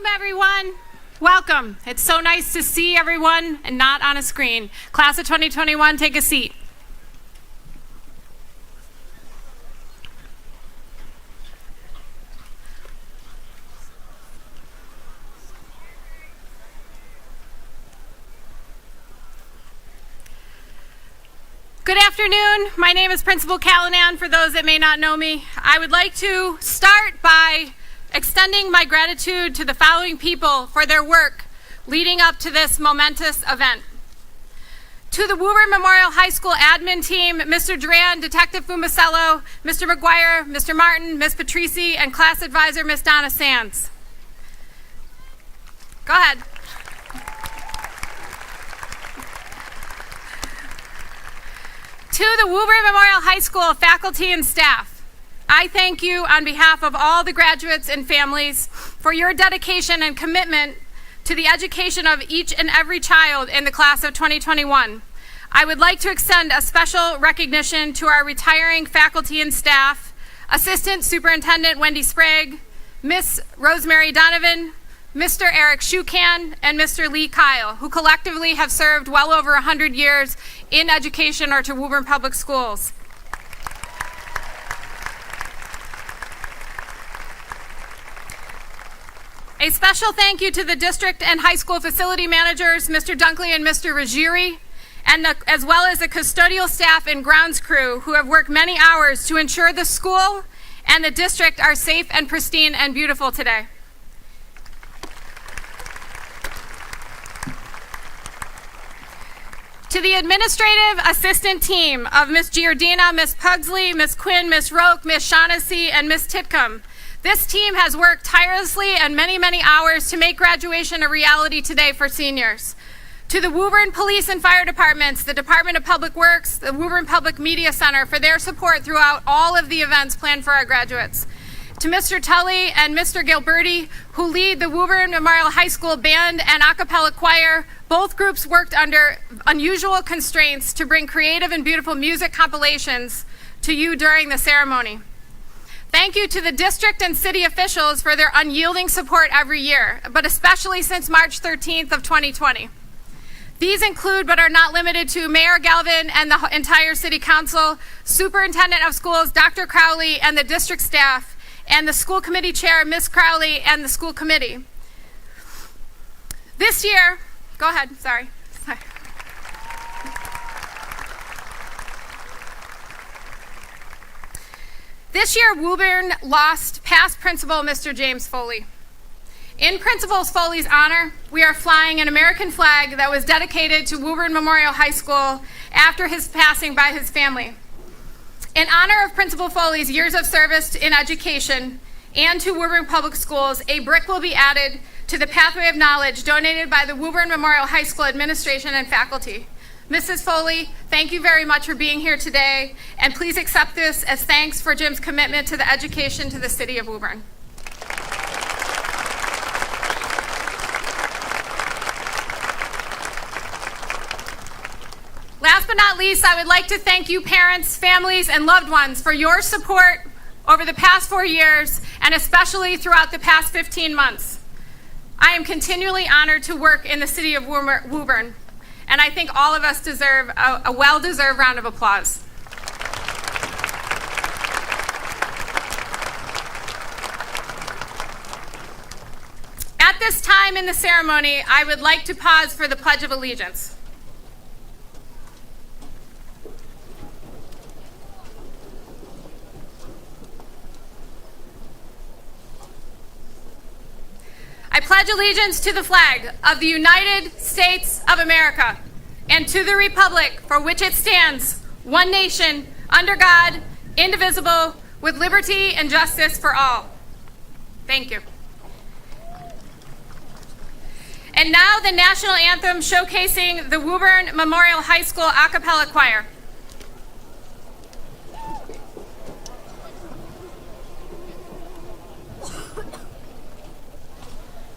Welcome, everyone. Welcome. It's so nice to see everyone and not on a screen. Class of 2021, take a seat. Good afternoon. My name is Principal Callanan, for those that may not know me. I would like to start by extending my gratitude to the following people for their work leading up to this momentous event. To the Woburn Memorial High School admin team, Mr. Duran, Detective Fumacello, Mr. McGuire, Mr. Martin, Ms. Patrici, and class advisor, Ms. Donna Sands. Go ahead. To the Woburn Memorial High School faculty and staff, I thank you on behalf of all the graduates and families for your dedication and commitment to the education of each and every child in the class of 2021. I would like to extend a special recognition to our retiring faculty and staff, Assistant Superintendent Wendy Sprague, Miss Rosemary Donovan, Mr. Eric Shukan, and Mr. Lee Kyle, who collectively have served well over 100 years in education or to Woburn Public Schools. A special thank you to the district and high school facility managers, Mr. Dunkley and Mr. Ruggieri, and as well as the custodial staff and grounds crew who have worked many hours to ensure the school and the district are safe and pristine and beautiful today. To the administrative assistant team of Ms. Giordina, Ms. Pugsley, Ms. Quinn, Ms. Roque, Ms. Shaughnessy, and Ms. Titcomb. This team has worked tirelessly and many, many hours to make graduation a reality today for seniors. To the Woburn Police and Fire Departments, the Department of Public Works, the Woburn Public Media Center for their support throughout all of the events planned for our graduates. To Mr. Tully and Mr. Gilberti, who lead the Woburn Memorial High School Band and a cappella choir, both groups worked under unusual constraints to bring creative and beautiful music compilations to you during the ceremony. Thank you to the district and city officials for their unyielding support every year, but especially since March 13th of 2020. These include, but are not limited to, Mayor Galvin and the entire City Council, Superintendent of Schools, Dr. Crowley, and the district staff, and the school committee chair, Ms. Crowley, and the school committee. This year, go ahead, sorry. This year, Woburn lost past principal Mr. James Foley. In Principal Foley's honor, we are flying an American flag that was dedicated to Woburn Memorial High School after his passing by his family. In honor of Principal Foley's years of service in education and to Woburn Public Schools, a brick will be added to the Pathway of Knowledge donated by the Woburn Memorial High School administration and faculty. Mrs. Foley, thank you very much for being here today, and please accept this as thanks for Jim's commitment to the education to the city of Woburn. Last but not least, I would like to thank you parents, families, and loved ones for your support over the past 4 years, and especially throughout the past 15 months. I am continually honored to work in the city of Woburn, and I think all of us deserve a well-deserved round of applause. At this time in the ceremony, I would like to pause for the Pledge of Allegiance. I pledge allegiance to the flag of the United States of America and to the republic for which it stands, one nation, under God, indivisible, with liberty and justice for all. Thank you. And now the national anthem showcasing the Woburn Memorial High School a cappella choir.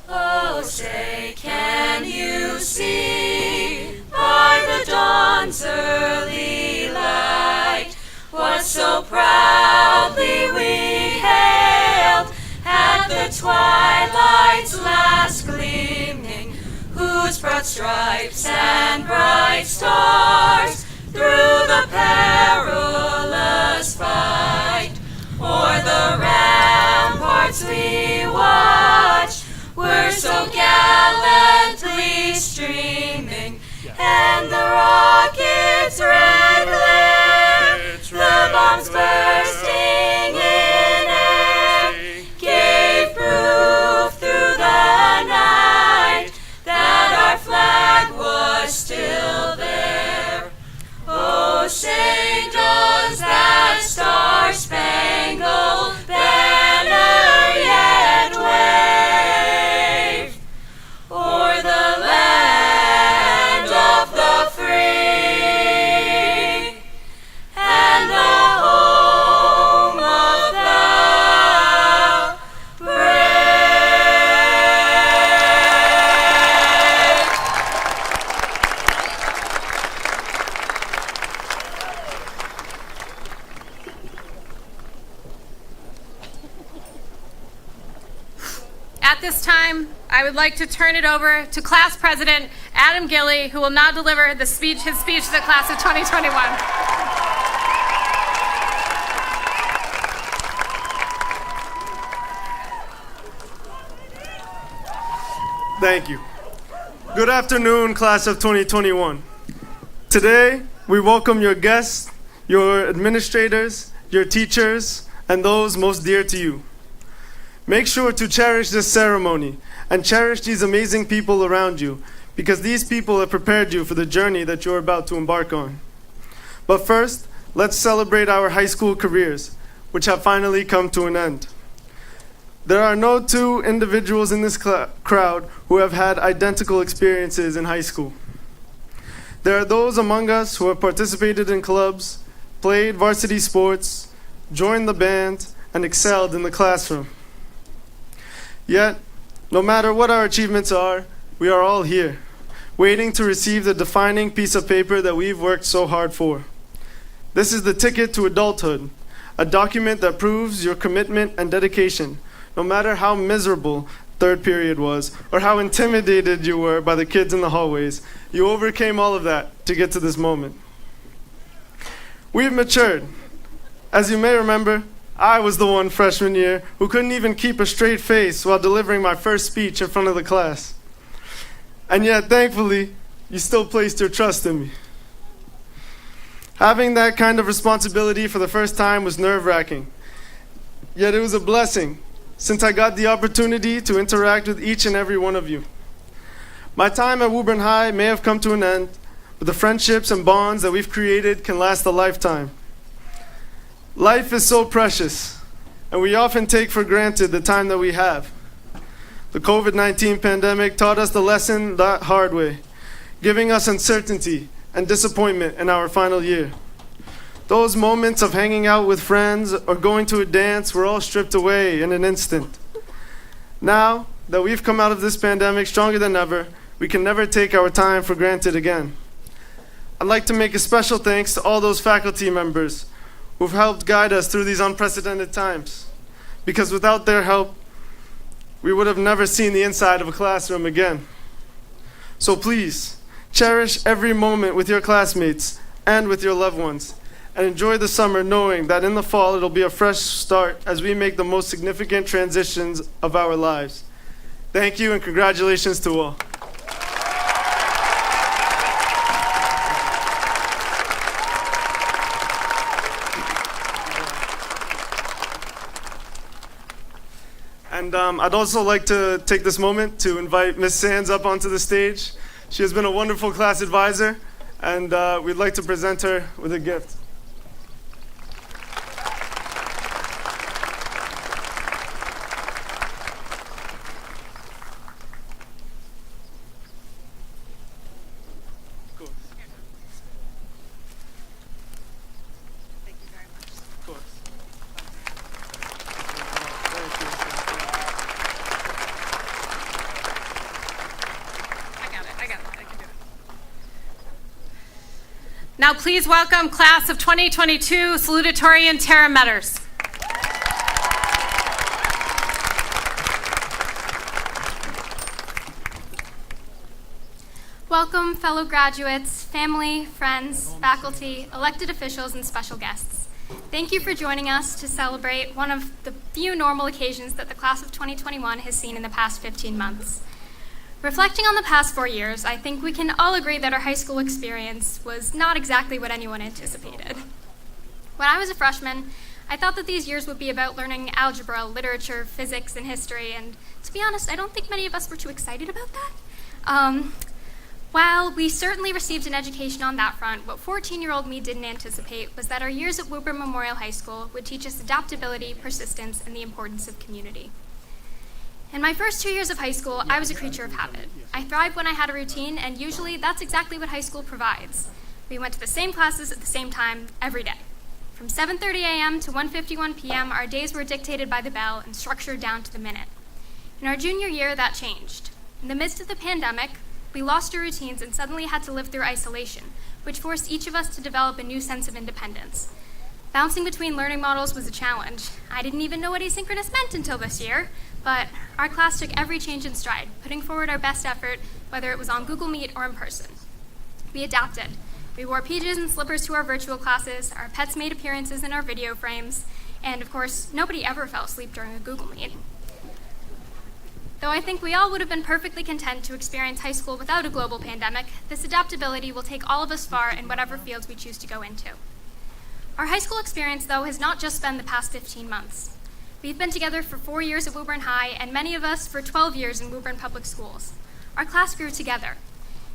Oh, say, can you see by the dawn's early light what so proudly we hailed at of the twilight's last gleaming, whose broad stripes and bright stars through the perilous fight o'er the ramparts we watch were so gallantly streaming, and the rockets' red glare, the bombs bursting in air, gave proof through the night that our flag was still there. Oh, say does that star-spangled banner yet wave o'er the land of the free and the home of the brave? At this time, I would like to turn it over to Class President Adam Gilley, who will now deliver his speech to the class of 2021. Thank you. Good afternoon, class of 2021. Today, we welcome your guests, your administrators, your teachers, and those most dear to you. Make sure to cherish this ceremony and cherish these amazing people around you, because these people have prepared you for the journey that you're about to embark on. But first, let's celebrate our high school careers, which have finally come to an end. There are no two individuals in this crowd who have had identical experiences in high school. There are those among us who have participated in clubs, played varsity sports, joined the band, and excelled in the classroom. Yet, no matter what our achievements are, we are all here, waiting to receive the defining piece of paper that we've worked so hard for. This is the ticket to adulthood, a document that proves your commitment and dedication, no matter how miserable third period was, or how intimidated you were by the kids in the hallways. You overcame all of that to get to this moment. We've matured. As you may remember, I was the one freshman year who couldn't even keep a straight face while delivering my first speech in front of the class. And yet, thankfully, you still placed your trust in me. Having that kind of responsibility for the first time was nerve-wracking. Yet it was a blessing, since I got the opportunity to interact with each and every one of you. My time at Woburn High may have come to an end, but the friendships and bonds that we've created can last a lifetime. Life is so precious, and we often take for granted the time that we have. The COVID-19 pandemic taught us the lesson that hard way, giving us uncertainty and disappointment in our final year. Those moments of hanging out with friends or going to a dance were all stripped away in an instant. Now that we've come out of this pandemic stronger than ever, we can never take our time for granted again. I'd like to make a special thanks to all those faculty members who've helped guide us through these unprecedented times, because without their help, we would have never seen the inside of a classroom again. So please, cherish every moment with your classmates and with your loved ones, and enjoy the summer knowing that in the fall it'll be a fresh start as we make the most significant transitions of our lives. Thank you and congratulations to all. And I'd also like to take this moment to invite Ms. Sands up onto the stage. She has been a wonderful class advisor, and we'd like to present her with a gift. Cool. Thank you very much. Of course. I can do it. Now please welcome class of 2022 Salutatorian Tara Metters. Welcome, fellow graduates, family, friends, faculty, elected officials, and special guests. Thank you for joining us to celebrate one of the few normal occasions that the class of 2021 has seen in the past 15 months. Reflecting on the past 4 years, I think we can all agree that our high school experience was not exactly what anyone anticipated. When I was a freshman, I thought that these years would be about learning algebra, literature, physics, and history, and to be honest, I don't think many of us were too excited about that. While we certainly received an education on that front, what 14-year-old me didn't anticipate was that our years at Woburn Memorial High School would teach us adaptability, persistence, and the importance of community. In my first 2 years of high school, I was a creature of habit. I thrived when I had a routine, and usually that's exactly what high school provides. We went to the same classes at the same time every day. From 7:30 a.m. to 1:51 p.m., our days were dictated by the bell and structured down to the minute. In our junior year, that changed. In the midst of the pandemic, we lost our routines and suddenly had to live through isolation, which forced each of us to develop a new sense of independence. Bouncing between learning models was a challenge. I didn't even know what asynchronous meant until this year, but our class took every change in stride, putting forward our best effort, whether it was on Google Meet or in person. We adapted. We wore PJs and slippers to our virtual classes, our pets made appearances in our video frames, and of course, nobody ever fell asleep during a Google Meet. Though I think we all would have been perfectly content to experience high school without a global pandemic, this adaptability will take all of us far in whatever fields we choose to go into. Our high school experience, though, has not just been the past 15 months. We've been together for 4 years at Woburn High, and many of us for 12 years in Woburn Public Schools. Our class grew together.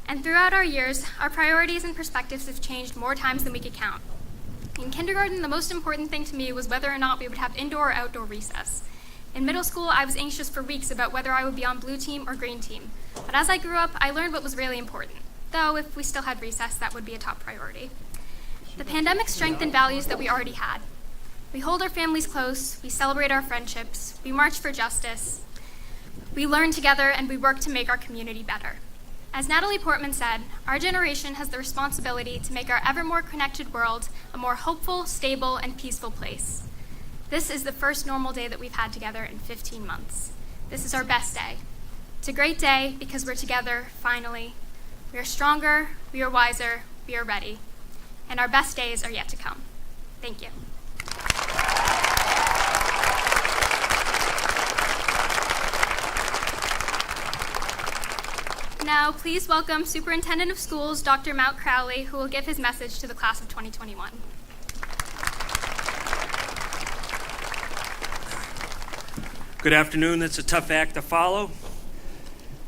And throughout our years, our priorities and perspectives have changed more times than we could count. In kindergarten, the most important thing to me was whether or not we would have indoor or outdoor recess. In middle school, I was anxious for weeks about whether I would be on blue team or green team. But as I grew up, I learned what was really important. Though, if we still had recess, that would be a top priority. The pandemic strengthened values that we already had. We hold our families close, we celebrate our friendships, we march for justice, we learn together, and we work to make our community better. As Natalie Portman said, our generation has the responsibility to make our ever more connected world a more hopeful, stable, and peaceful place. This is the first normal day that we've had together in 15 months. This is our best day. It's a great day because we're together, finally. We are stronger, we are wiser, we are ready. And our best days are yet to come. Thank you. Now, please welcome Superintendent of Schools, Dr. Mount Crowley, who will give his message to the class of 2021. Good afternoon. That's a tough act to follow.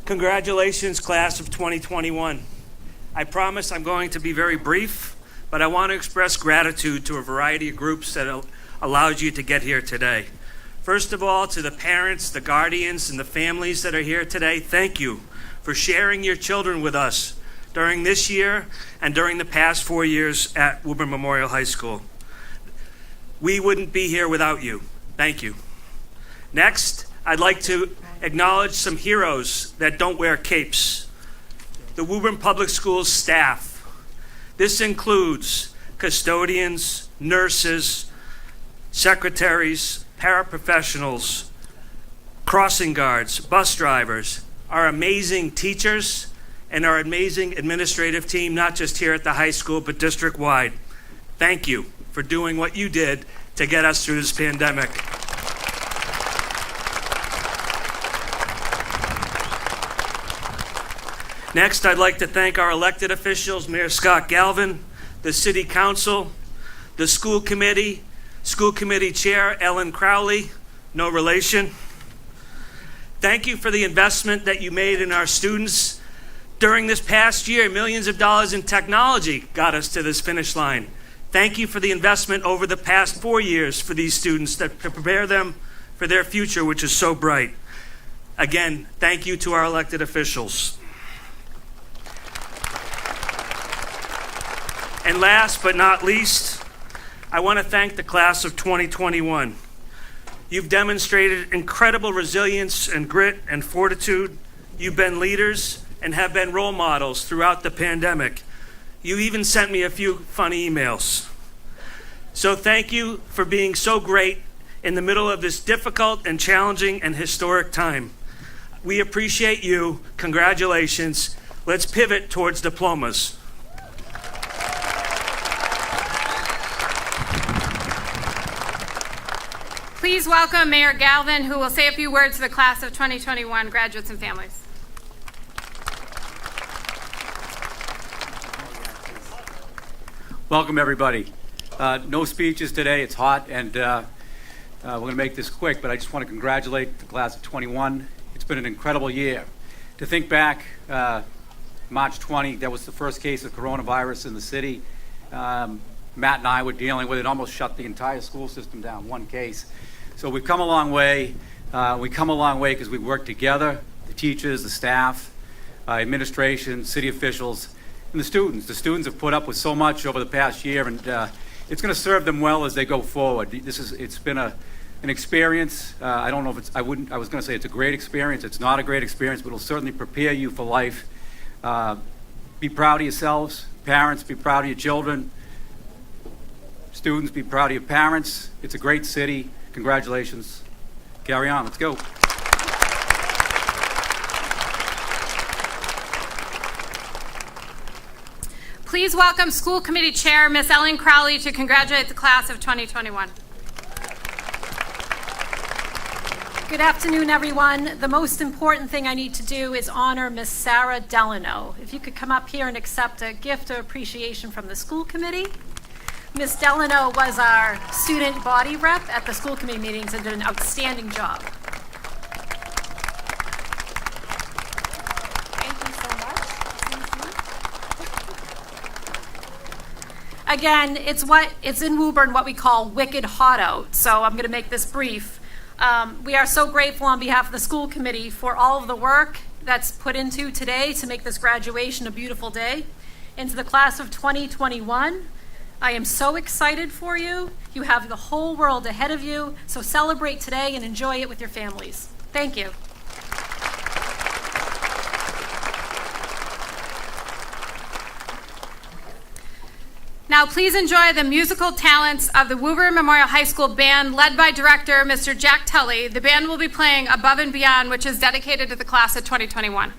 Congratulations, class of 2021. I promise I'm going to be very brief, but I want to express gratitude to a variety of groups that allowed you to get here today. First of all, to the parents, the guardians, and the families that are here today, thank you for sharing your children with us during this year and during the past 4 years at Woburn Memorial High School. We wouldn't be here without you. Thank you. Next, I'd like to acknowledge some heroes that don't wear capes. The Woburn Public Schools staff. This includes custodians, nurses, secretaries, paraprofessionals, crossing guards, bus drivers, our amazing teachers, and our amazing administrative team, not just here at the high school, but district-wide. Thank you for doing what you did to get us through this pandemic. Next, I'd like to thank our elected officials, Mayor Scott Galvin, the City Council, the School Committee Chair, Ellen Crowley, no relation. Thank you for the investment that you made in our students. During this past year, millions of dollars in technology got us to this finish line. Thank you for the investment over the past 4 years for these students that prepare them for their future, which is so bright. Again, thank you to our elected officials. And last but not least, I want to thank the class of 2021. You've demonstrated incredible resilience and grit and fortitude. You've been leaders and have been role models throughout the pandemic. You even sent me a few funny emails. So thank you for being so great in the middle of this difficult and challenging and historic time. We appreciate you. Congratulations. Let's pivot towards diplomas. Please welcome Mayor Galvin, who will say a few words to the class of 2021 graduates and families. Welcome, everybody. No speeches today. It's hot, and we're going to make this quick, but I just want to congratulate the class of 21. It's been an incredible year. To think back, March 20, that was the first case of coronavirus in the city. Matt and I were dealing with it, almost shut the entire school system down, one case. So we've come a long way. We come a long way because we work together, the teachers, the staff, administration, city officials, and the students. The students have put up with so much over the past year, and it's going to serve them well as they go forward. It's been an experience. I don't know if I was going to say it's a great experience. It's not a great experience, but it'll certainly prepare you for life. Be proud of yourselves. Parents, be proud of your children. Students, be proud of your parents. It's a great city. Congratulations. Carry on. Let's go. Please welcome School Committee Chair Ms. Ellen Crowley to congratulate the class of 2021. Good afternoon, everyone. The most important thing I need to do is honor Miss Sarah Delano. If you could come up here and accept a gift of appreciation from the school committee. Miss Delano was our student body rep at the school committee meetings and did an outstanding job. Thank you so much. Again, it's in Woburn what we call wicked hot out, so I'm going to make this brief. We are so grateful on behalf of the school committee for all of the work that's put into today to make this graduation a beautiful day. And to the class of 2021, I am so excited for you. You have the whole world ahead of you, so celebrate today and enjoy it with your families. Thank you. Now please enjoy the musical talents of the Woburn Memorial High School Band led by director Mr. Jack Tully. The band will be playing Above and Beyond, which is dedicated to the class of 2021.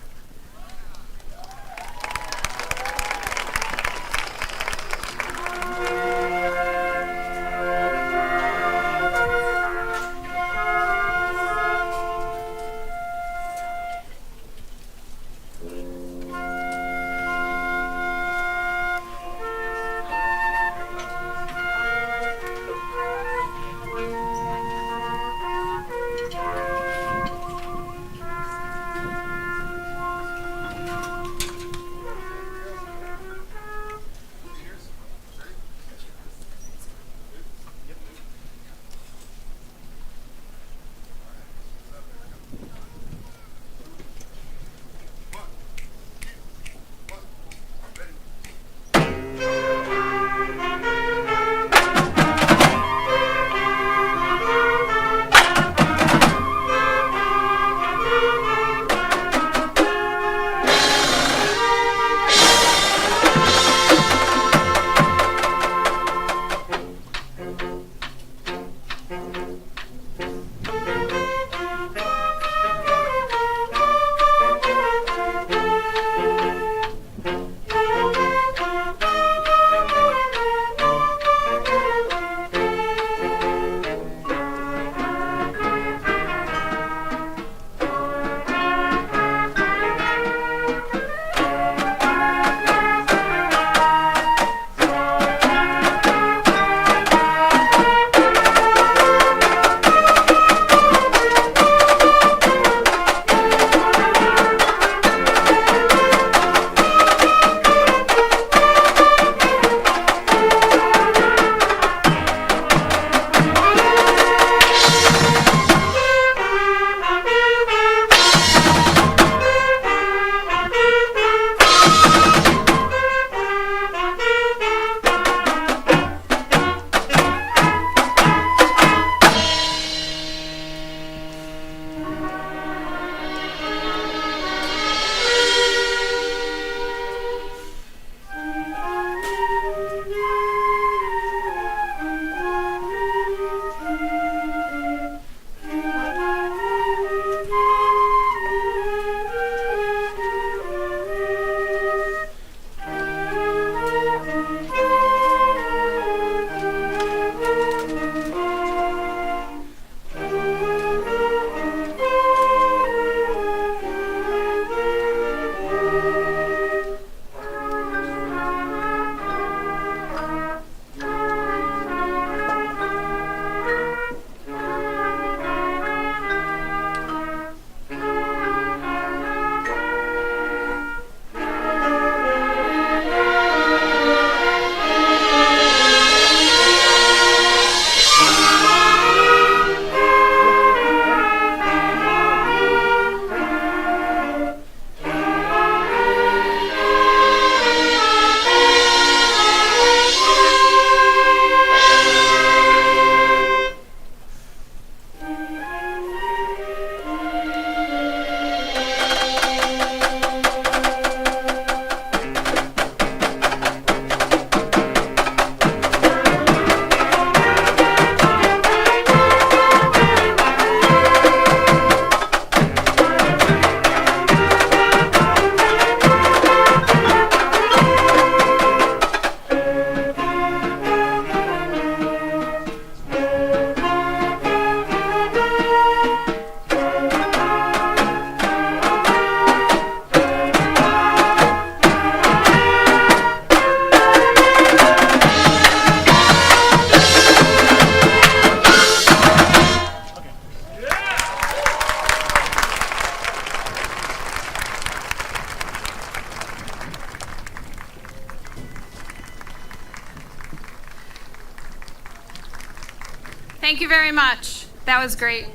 Thank you very much. That was great.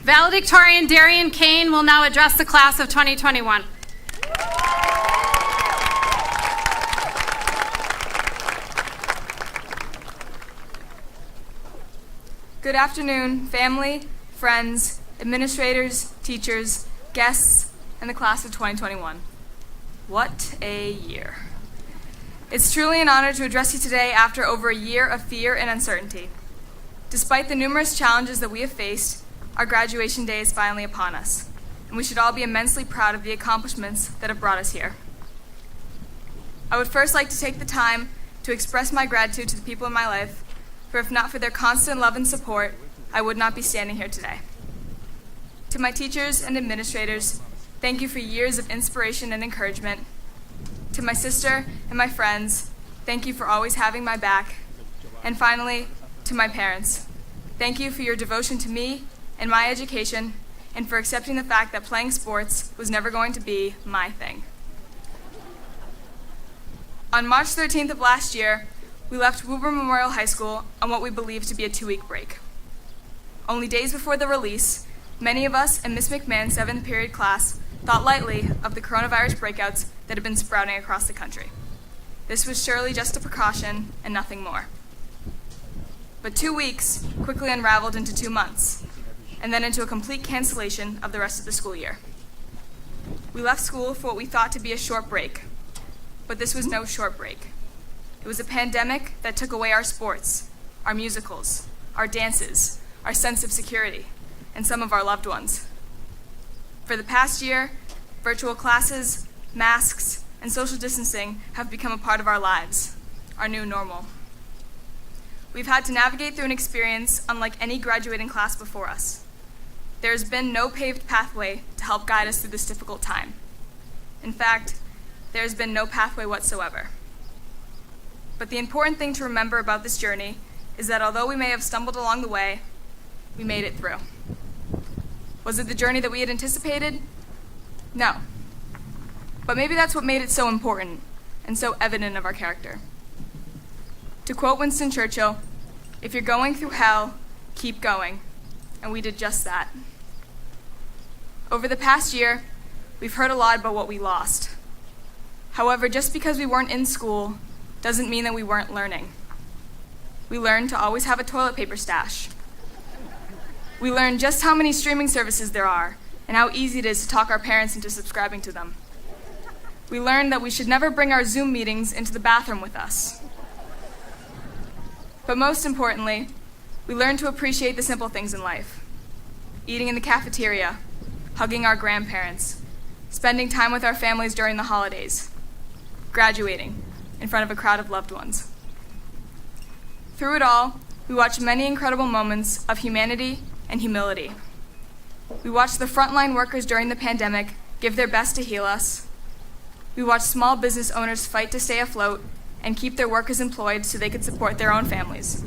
Valedictorian Darian Kane will now address the class of 2021. Good afternoon, family, friends, administrators, teachers, guests, and the class of 2021. What a year. It's truly an honor to address you today after over a year of fear and uncertainty. Despite the numerous challenges that we have faced, our graduation day is finally upon us, and we should all be immensely proud of the accomplishments that have brought us here. I would first like to take the time to express my gratitude to the people in my life, for if not for their constant love and support, I would not be standing here today. To my teachers and administrators, thank you for years of inspiration and encouragement. To my sister and my friends, thank you for always having my back. And finally, to my parents, thank you for your devotion to me and my education, and for accepting the fact that playing sports was never going to be my thing. On March 13th of last year, we left Woburn Memorial High School on what we believe to be a 2-week break. Only days before the release, many of us in Miss McMahon's 7th period class thought lightly of the coronavirus breakouts that have been sprouting across the country. This was surely just a precaution and nothing more. But 2 weeks quickly unraveled into 2 months, and then into a complete cancellation of the rest of the school year. We left school for what we thought to be a short break, but this was no short break. It was a pandemic that took away our sports, our musicals, our dances, our sense of security, and some of our loved ones. For the past year, virtual classes, masks, and social distancing have become a part of our lives, our new normal. We've had to navigate through an experience unlike any graduating class before us. There has been no paved pathway to help guide us through this difficult time. In fact, there has been no pathway whatsoever. But the important thing to remember about this journey is that although we may have stumbled along the way, we made it through. Was it the journey that we had anticipated? No. But maybe that's what made it so important and so evident of our character. To quote Winston Churchill, "If you're going through hell, keep going." And we did just that. Over the past year, we've heard a lot about what we lost. However, just because we weren't in school doesn't mean that we weren't learning. We learned to always have a toilet paper stash. We learned just how many streaming services there are and how easy it is to talk our parents into subscribing to them. We learned that we should never bring our Zoom meetings into the bathroom with us. But most importantly, we learned to appreciate the simple things in life. Eating in the cafeteria, hugging our grandparents, spending time with our families during the holidays, graduating in front of a crowd of loved ones. Through it all, we watched many incredible moments of humanity and humility. We watched the frontline workers during the pandemic give their best to heal us. We watched small business owners fight to stay afloat and keep their workers employed so they could support their own families.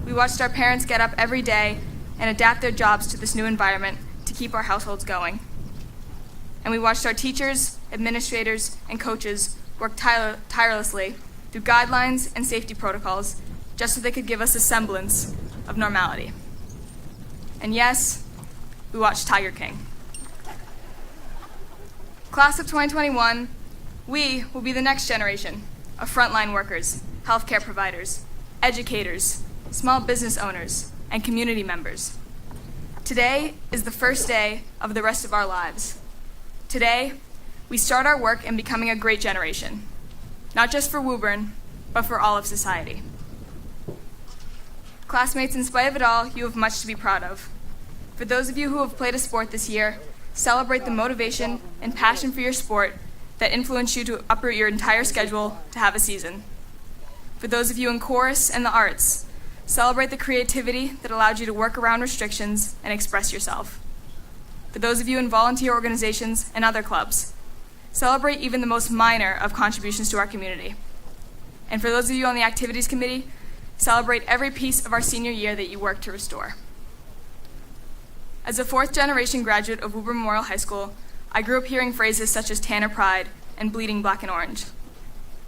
We watched our parents get up every day and adapt their jobs to this new environment to keep our households going. And we watched our teachers, administrators, and coaches work tirelessly through guidelines and safety protocols just so they could give us a semblance of normality. And yes, we watched Tiger King. Class of 2021, we will be the next generation of frontline workers, healthcare providers, educators, small business owners, and community members. Today is the first day of the rest of our lives. Today, we start our work in becoming a great generation, not just for Woburn, but for all of society. Classmates, in spite of it all, you have much to be proud of. For those of you who have played a sport this year, celebrate the motivation and passion for your sport that influenced you to uproot your entire schedule to have a season. For those of you in chorus and the arts, celebrate the creativity that allowed you to work around restrictions and express yourself. For those of you in volunteer organizations and other clubs, celebrate even the most minor of contributions to our community. And for those of you on the activities committee, celebrate every piece of our senior year that you worked to restore. As a fourth-generation graduate of Woburn Memorial High School, I grew up hearing phrases such as Tanner Pride and bleeding black and orange,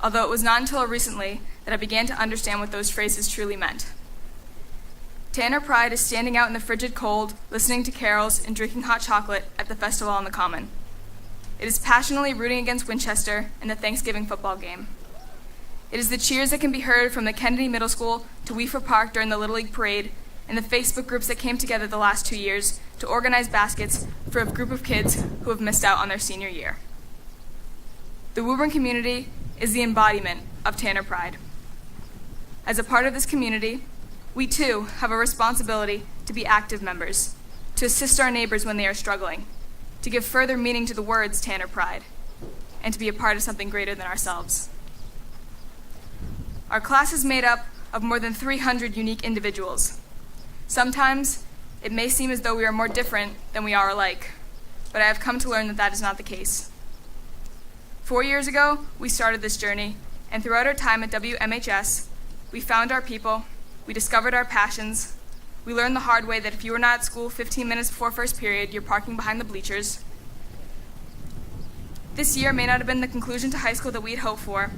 although it was not until recently that I began to understand what those phrases truly meant. Tanner Pride is standing out in the frigid cold, listening to carols and drinking hot chocolate at the festival on the Common. It is passionately rooting against Winchester in the Thanksgiving football game. It is the cheers that can be heard from the Kennedy Middle School to Weaver Park during the Little League Parade and the Facebook groups that came together the last 2 years to organize baskets for a group of kids who have missed out on their senior year. The Woburn community is the embodiment of Tanner Pride. As a part of this community, we too have a responsibility to be active members, to assist our neighbors when they are struggling, to give further meaning to the words Tanner Pride, and to be a part of something greater than ourselves. Our class is made up of more than 300 unique individuals. Sometimes it may seem as though we are more different than we are alike, but I have come to learn that that is not the case. 4 years ago, we started this journey, and throughout our time at WMHS, we found our people, we discovered our passions, we learned the hard way that if you were not at school 15 minutes before first period, you're parking behind the bleachers. This year may not have been the conclusion to high school that we had hoped for,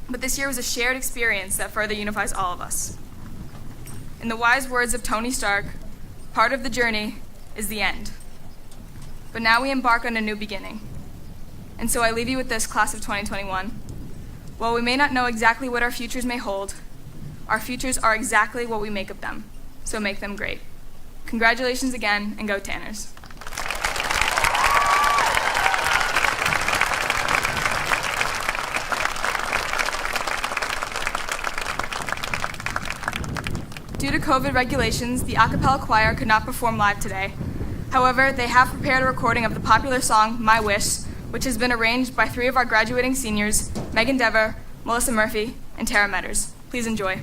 but this year was a shared experience that further unifies all of us. In the wise words of Tony Stark, part of the journey is the end. But now we embark on a new beginning. And so I leave you with this, class of 2021. While we may not know exactly what our futures may hold, our futures are exactly what we make of them. So make them great. Congratulations again, and go Tanners. Due to COVID regulations, the a cappella choir could not perform live today. However, they have prepared a recording of the popular song, My Wish, which has been arranged by 3 of our graduating seniors, Megan Dever, Melissa Murphy, and Tara Metters. Please enjoy.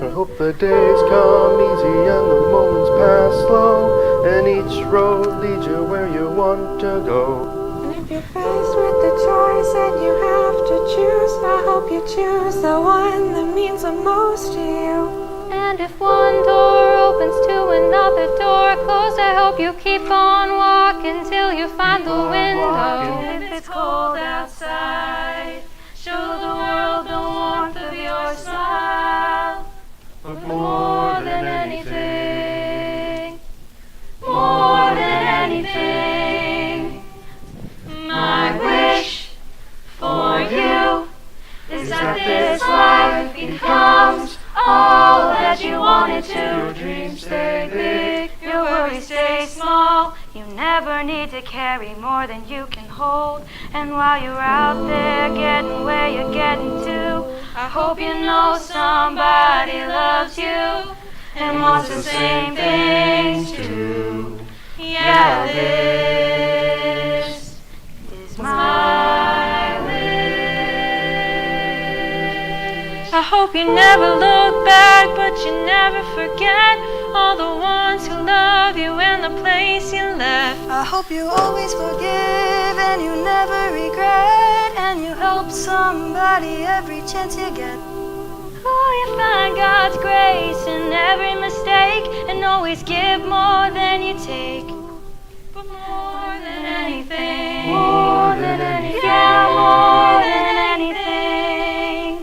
I hope the days come easy and the moments pass slow, and each road leads you where you want to go. And if you're faced with the choice and you have to choose, I hope you choose the one that means the most to you. And if one door opens to another door closed, I hope you keep on walking till you find the window. And if it's cold outside, show the world the warmth of your smile. But More than anything, more than anything, my wish for you is that this life becomes all that you wanted to. your dreams stay big. Your worries stay small. You never need to carry more than you can hold. And while you're out there getting where you're getting to, I hope you know somebody loves you and wants the same things too. Yeah, this is my wish. I hope you never look back, but you never forget all the ones who love you and the place you left. I hope you always forgive and you never regret, and you help somebody every chance you get. Oh, you find God's grace in every mistake and always give more than you take. But more than anything, More than anything. yeah, more than anything,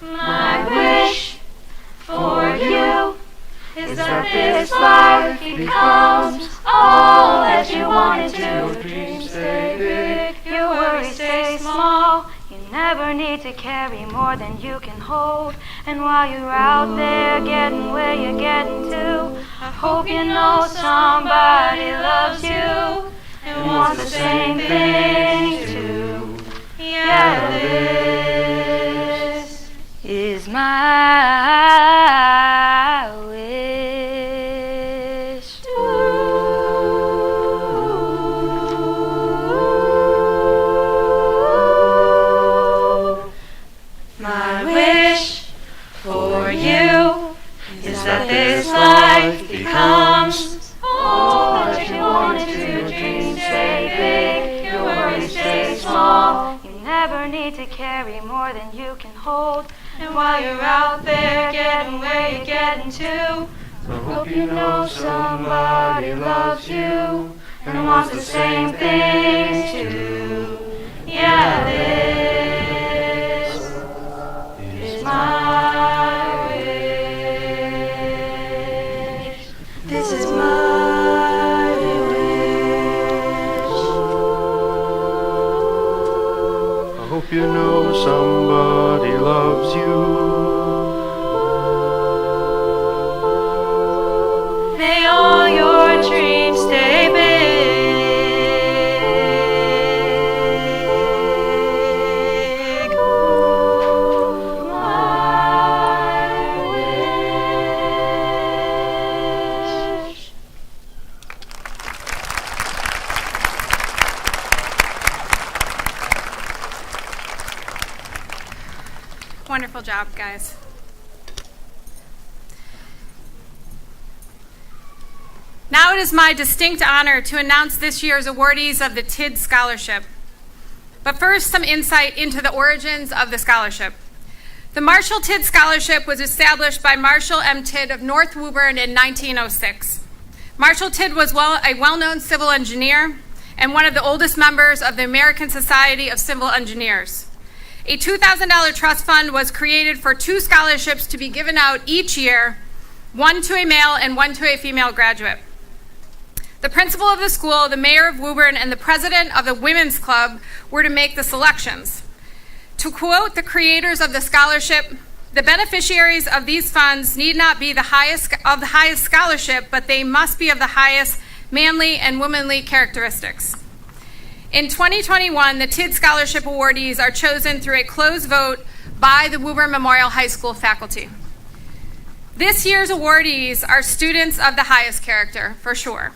my wish for you is that this life becomes all that you wanted to. Your dreams stay big. Your worries stay small. You never need to carry more than you can hold. And while you're out there getting where you're getting to, I hope you know somebody loves you and wants the same things too. Yeah, this is my wish. My wish for you is that this life becomes all that you wanted to. carry more than you can hold. And while you're out there getting where you're getting to, I hope you know somebody loves you and wants the same things too. Yeah, this is my wish. This is my wish. I hope you know somebody loves you. May all your dreams stay big. My wish. Wonderful job, guys. Now it is my distinct honor to announce this year's awardees of the TID Scholarship. But first, some insight into the origins of the scholarship. The Marshall TID Scholarship was established by Marshall M. Tidd of North Woburn in 1906. Marshall Tidd was a well-known civil engineer and one of the oldest members of the American Society of Civil Engineers. A $2,000 trust fund was created for 2 scholarships to be given out each year, one to a male and one to a female graduate. The principal of the school, the mayor of Woburn, and the president of the Women's Club were to make the selections. To quote the creators of the scholarship, the beneficiaries of these funds need not be the highest scholarship, but they must be of the highest manly and womanly characteristics. In 2021, the TID Scholarship awardees are chosen through a closed vote by the Woburn Memorial High School faculty. This year's awardees are students of the highest character, for sure.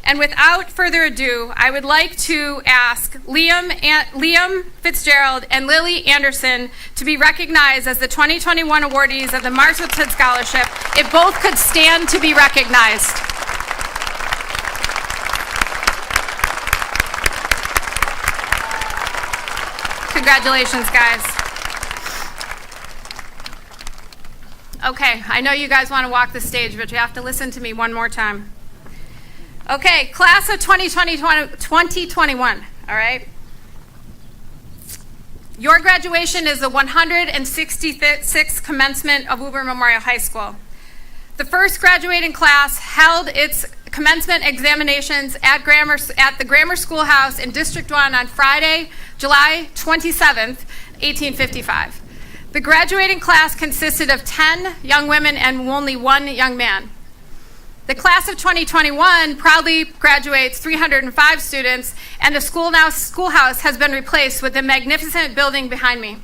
And without further ado, I would like to ask Liam Fitzgerald and Lily Anderson to be recognized as the 2021 awardees of the Marshall TID Scholarship. If both could stand to be recognized. Congratulations, guys. Okay, I know you guys want to walk the stage, but you have to listen to me one more time. Okay, class of 2021, all right? Your graduation is the 166th commencement of Woburn Memorial High School. The first graduating class held its commencement examinations at the Grammar Schoolhouse in District 1 on Friday, July 27th, 1855. The graduating class consisted of 10 young women and only 1 young man. The class of 2021 proudly graduates 305 students, and the schoolhouse has been replaced with the magnificent building behind me.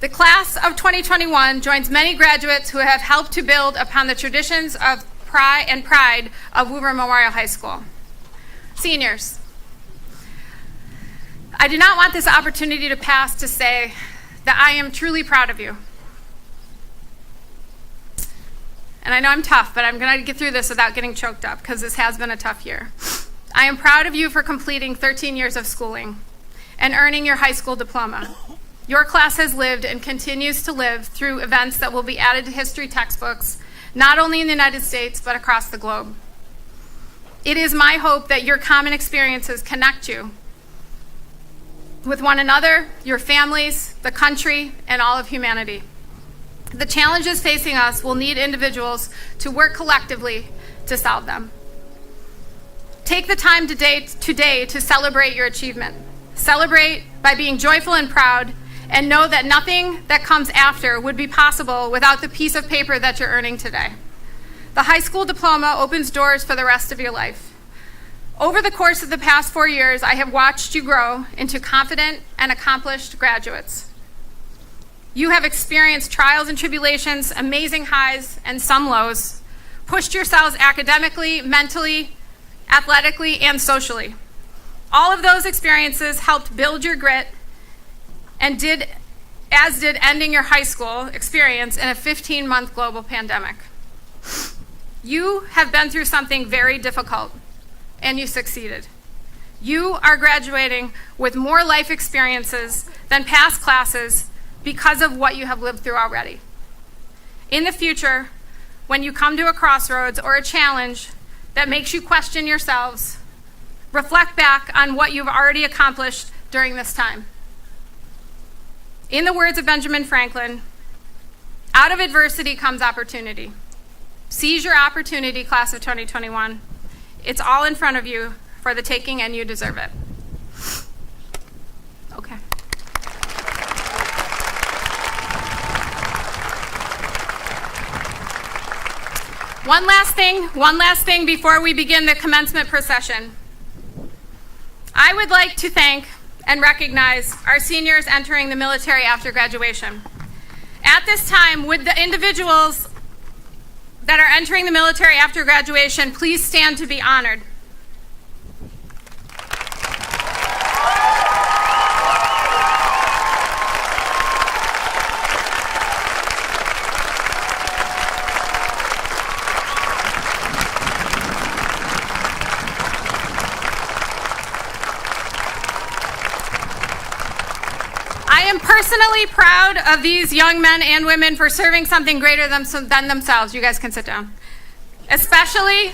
The class of 2021 joins many graduates who have helped to build upon the traditions of pride of Woburn Memorial High School. Seniors, I do not want this opportunity to pass to say that I am truly proud of you. And I know I'm tough, but I'm going to get through this without getting choked up because this has been a tough year. I am proud of you for completing 13 years of schooling and earning your high school diploma. Your class has lived and continues to live through events that will be added to history textbooks, not only in the United States, but across the globe. It is my hope that your common experiences connect you with one another, your families, the country, and all of humanity. The challenges facing us will need individuals to work collectively to solve them. Take the time today to celebrate your achievement. Celebrate by being joyful and proud, and know that nothing that comes after would be possible without the piece of paper that you're earning today. The high school diploma opens doors for the rest of your life. Over the course of the past 4 years, I have watched you grow into confident and accomplished graduates. You have experienced trials and tribulations, amazing highs and some lows, pushed yourselves academically, mentally, athletically, and socially. All of those experiences helped build your grit and did ending your high school experience in a 15-month global pandemic. You have been through something very difficult, and you succeeded. You are graduating with more life experiences than past classes because of what you have lived through already. In the future, when you come to a crossroads or a challenge that makes you question yourselves, reflect back on what you've already accomplished during this time. In the words of Benjamin Franklin, out of adversity comes opportunity. Seize your opportunity, class of 2021. It's all in front of you for the taking, and you deserve it. Okay. One last thing before we begin the commencement procession. I would like to thank and recognize our seniors entering the military after graduation. At this time, would the individuals that are entering the military after graduation please stand to be honored? I am personally proud of these young men and women for serving something greater than themselves. You guys can sit down. Especially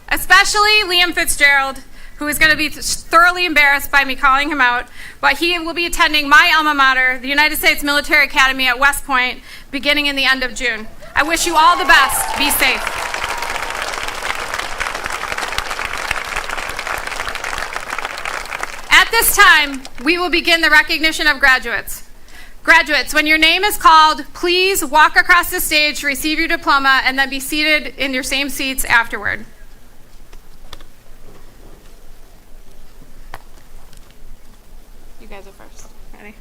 Liam Fitzgerald, who is going to be thoroughly embarrassed by me calling him out, but he will be attending my alma mater, the United States Military Academy at West Point, beginning in the end of June. I wish you all the best. Be safe. At this time, we will begin the recognition of graduates. Graduates, when your name is called, please walk across the stage to receive your diploma and then be seated in your same seats afterward. You guys are first. Ready?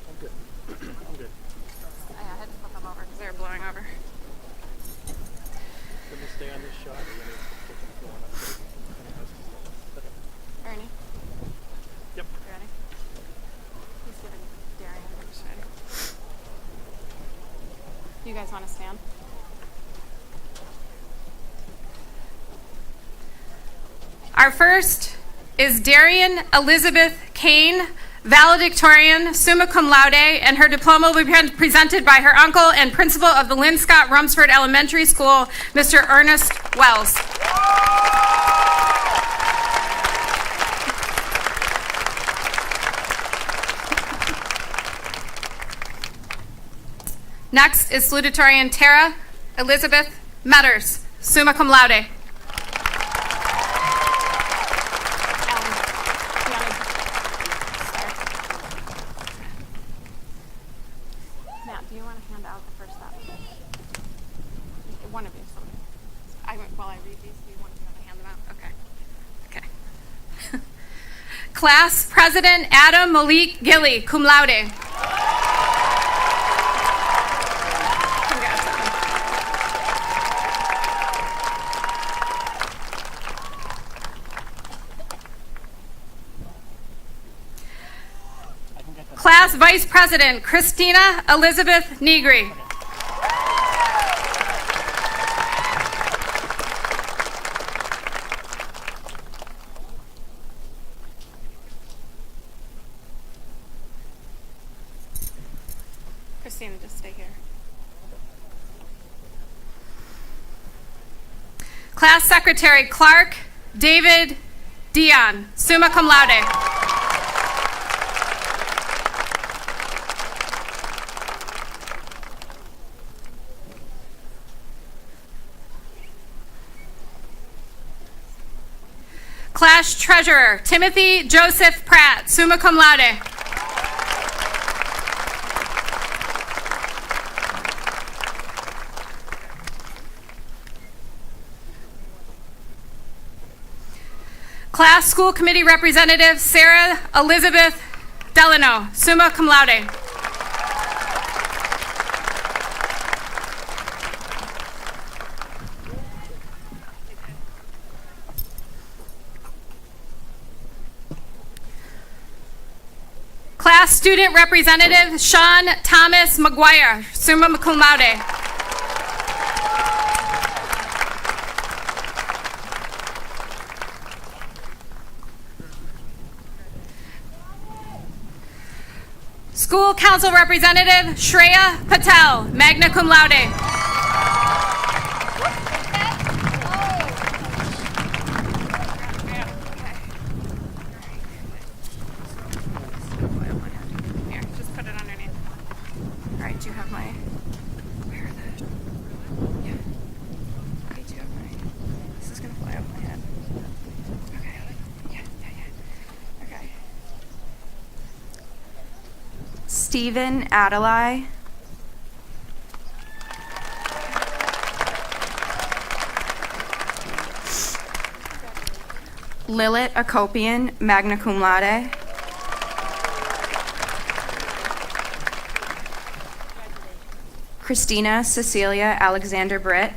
I'm good. I had to flip them over because they were blowing over. Let me stay on this shot. Ernie? Yep. You ready? He's giving Darian first. Ready? You guys want to stand? Our first is Darian Elizabeth Kane, valedictorian, summa cum laude, and her diploma will be presented by her uncle and principal of the Lynn Scott Rumsford Elementary School, Mr. Ernest Wells. Next is Salutatorian Tara Elizabeth Metters, summa cum laude. Matt, do you want to hand out the first step? One of you. While I read these, do you want to hand them out? Okay. Class President Adam Malik Gilly, cum laude. Congrats, Adam. Class Vice President Christina Elizabeth Negri. Christina, just stay here. Class Secretary Clark David Dion, summa cum laude. Class Treasurer Timothy Joseph Pratt, summa cum laude. Class School Committee Representative Sarah Elizabeth Delano, summa cum laude. Class Student Representative Sean Thomas McGuire, summa cum laude. School Council Representative Shreya Patel, magna cum laude. Here, just put it underneath. All right, do you have my, where are the, yeah. Okay, do you have my, this is gonna fly off my head. Okay, yeah. Okay. Stephen Adeli. Lilith Akopian, magna cum laude. Christina Cecilia Alexander Britt.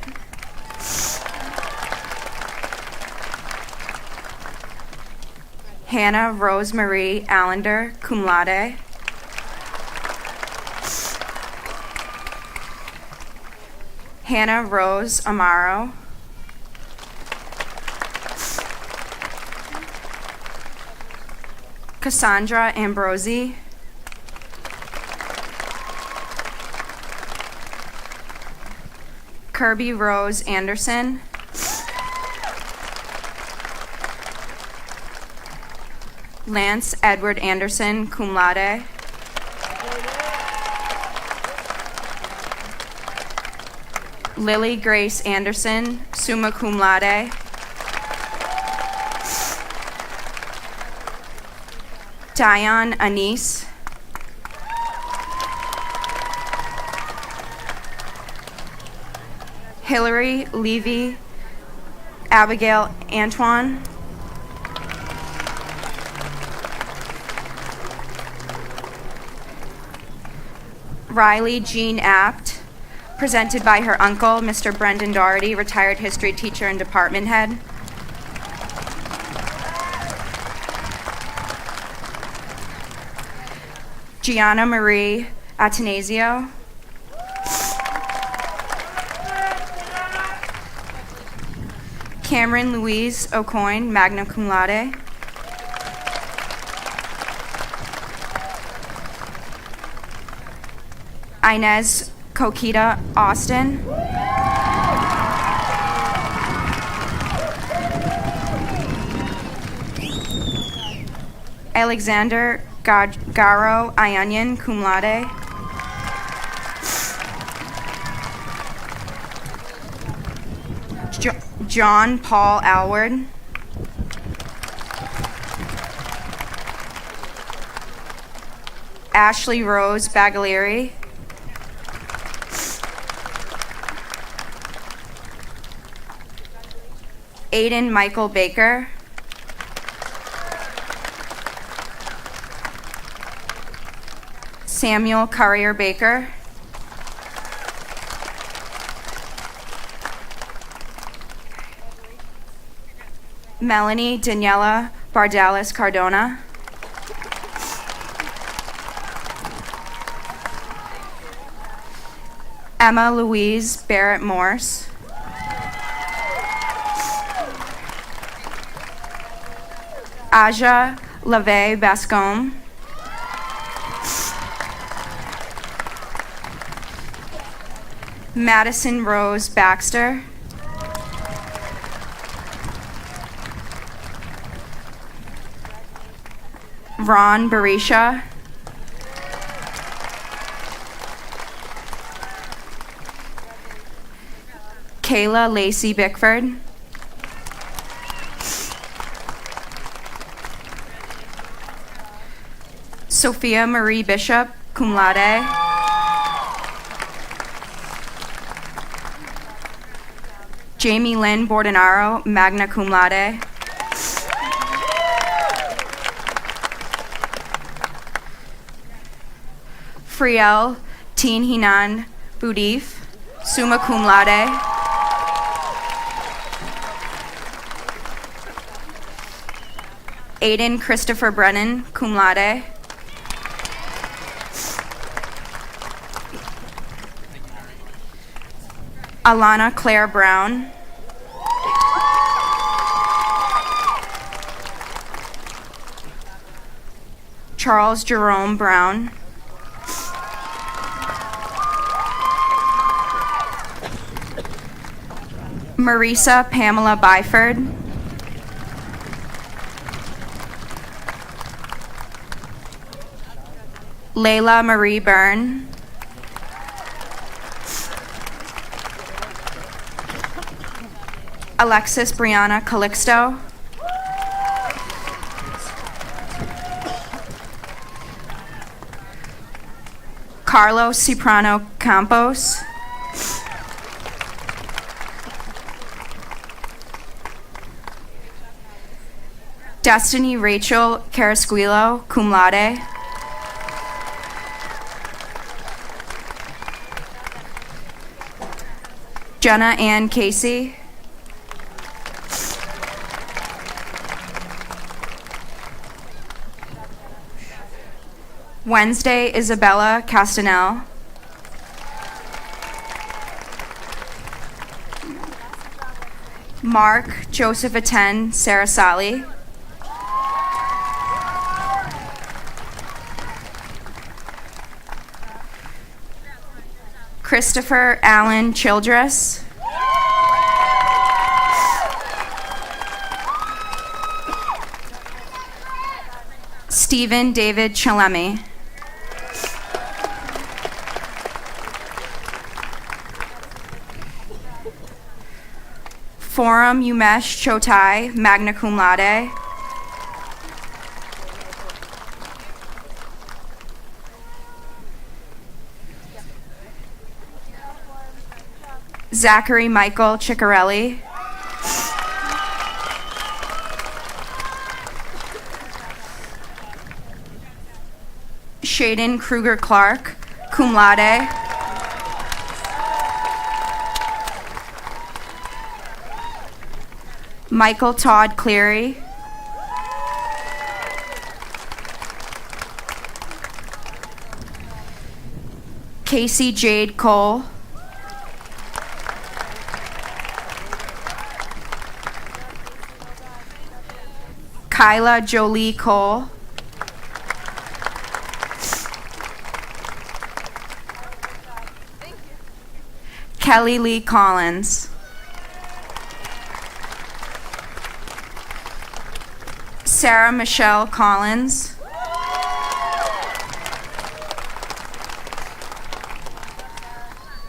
Hannah Rosemarie Allender, cum laude. Hannah Rose Amaro. Cassandra Ambrosi. Kirby Rose Anderson. Lance Edward Anderson, cum laude. Lily Grace Anderson, summa cum laude. Dion Anise. Hillary Levy Abigail Antoine. Riley Jean Apt, presented by her uncle, Mr. Brendan Doherty, retired history teacher and department head. Gianna Marie Atanasio. Cameron Louise O'Coin, magna cum laude. Inez Coquita Austin. Alexander Garo Ionian, cum laude. John Paul Alward. Ashley Rose Baglieri. Aiden Michael Baker. Samuel Currier Baker. Melanie Daniela Bardalis Cardona. Emma Louise Barrett Morse. Aja LaVey Bascom. Madison Rose Baxter. Ron Barisha. Kayla Lacey Bickford. Sophia Marie Bishop, cum laude. Jamie Lynn Bordenaro, magna cum laude. Friel Teen Hinan Budif, summa cum laude. Aiden Christopher Brennan, cum laude. Alana Claire Brown. Charles Jerome Brown. Marisa Pamela Byford. Layla Marie Byrne. Alexis Brianna Calixto. Carlos Ciprano Campos. Destiny Rachel Carasquillo, cum laude. Jenna Ann Casey. Wednesday Isabella Castanel. Mark Joseph Aten Sarasali. Christopher Allen Childress. Stephen David Chalemi. Forum Umesh Chotai, magna cum laude. Zachary Michael Ciccarelli. Shaden Kruger Clark, cum laude. Michael Todd Cleary. Casey Jade Cole. Kyla Jolie Cole. Kelly Lee Collins. Sarah Michelle Collins.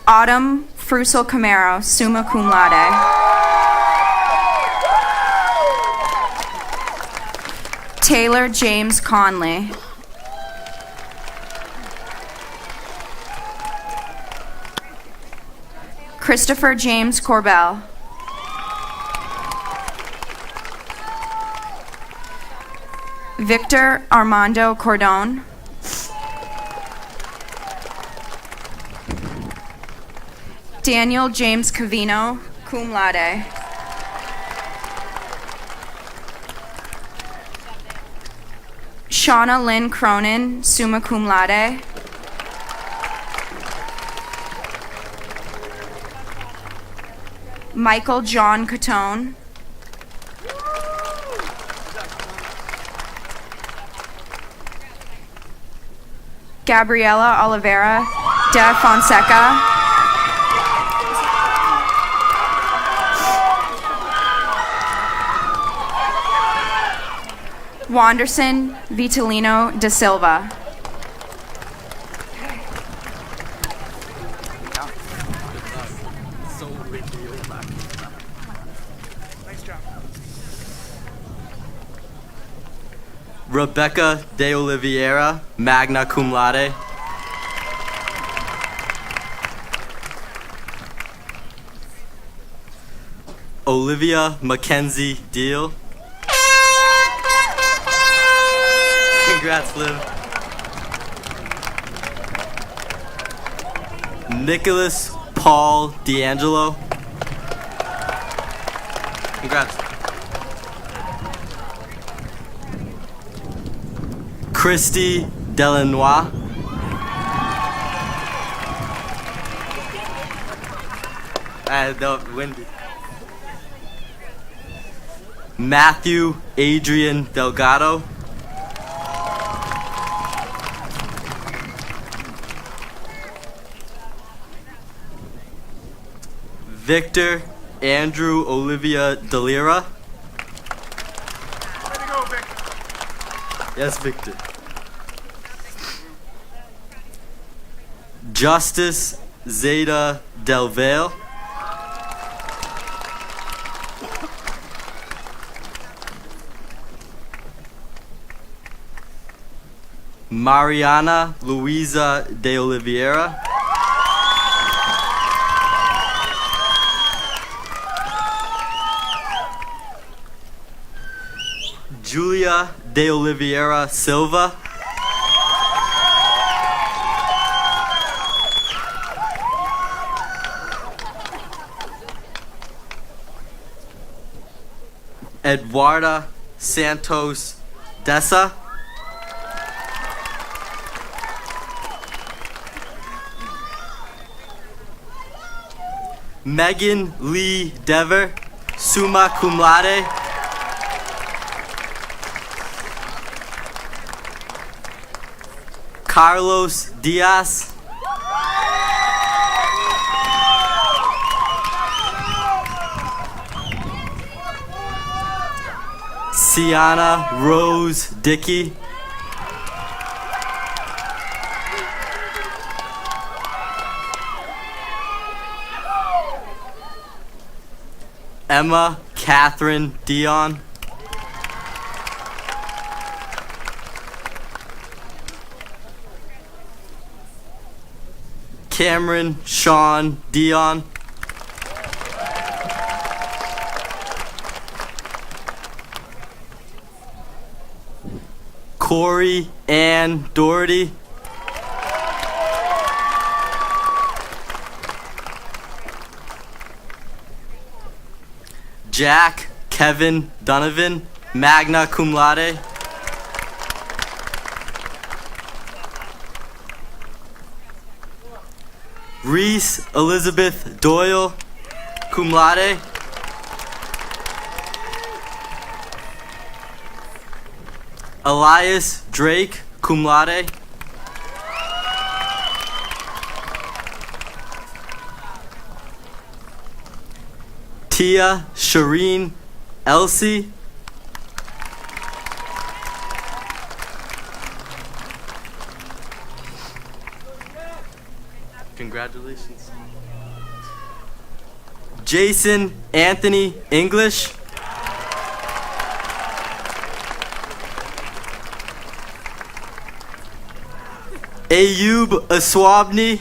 Autumn Frusel Camaro, summa cum laude. Taylor James Conley. Christopher James Corbell. Victor Armando Cordon. Daniel James Cavino, cum laude. Shauna Lynn Cronin, summa cum laude. Michael John Catone. Gabriela Oliveira de Fonseca. Wanderson Vitalino da Silva. Rebecca de Oliveira, magna cum laude. Olivia Mackenzie Deal. Congrats, Liv. Nicholas Paul D'Angelo. Congrats. Christy Delanois. Windy. Matthew Adrian Delgado. Victor Andrew Olivia Delira. Way to go, Victor. Yes, Victor. Justice Zeta Del Valle. Mariana Luisa de Oliveira. Julia de Oliveira Silva. Eduarda Santos Dessa. Megan Lee Dever, summa cum laude. Carlos Diaz. Sienna Rose Dickey. Emma Catherine Dion. Cameron Sean Dion. Corey Ann Doherty. Jack Kevin Donovan, magna cum laude. Reese Elizabeth Doyle, cum laude. Elias Drake, cum laude. Tia Shireen Elsie. Congratulations. Jason Anthony English. Ayub Aswabni.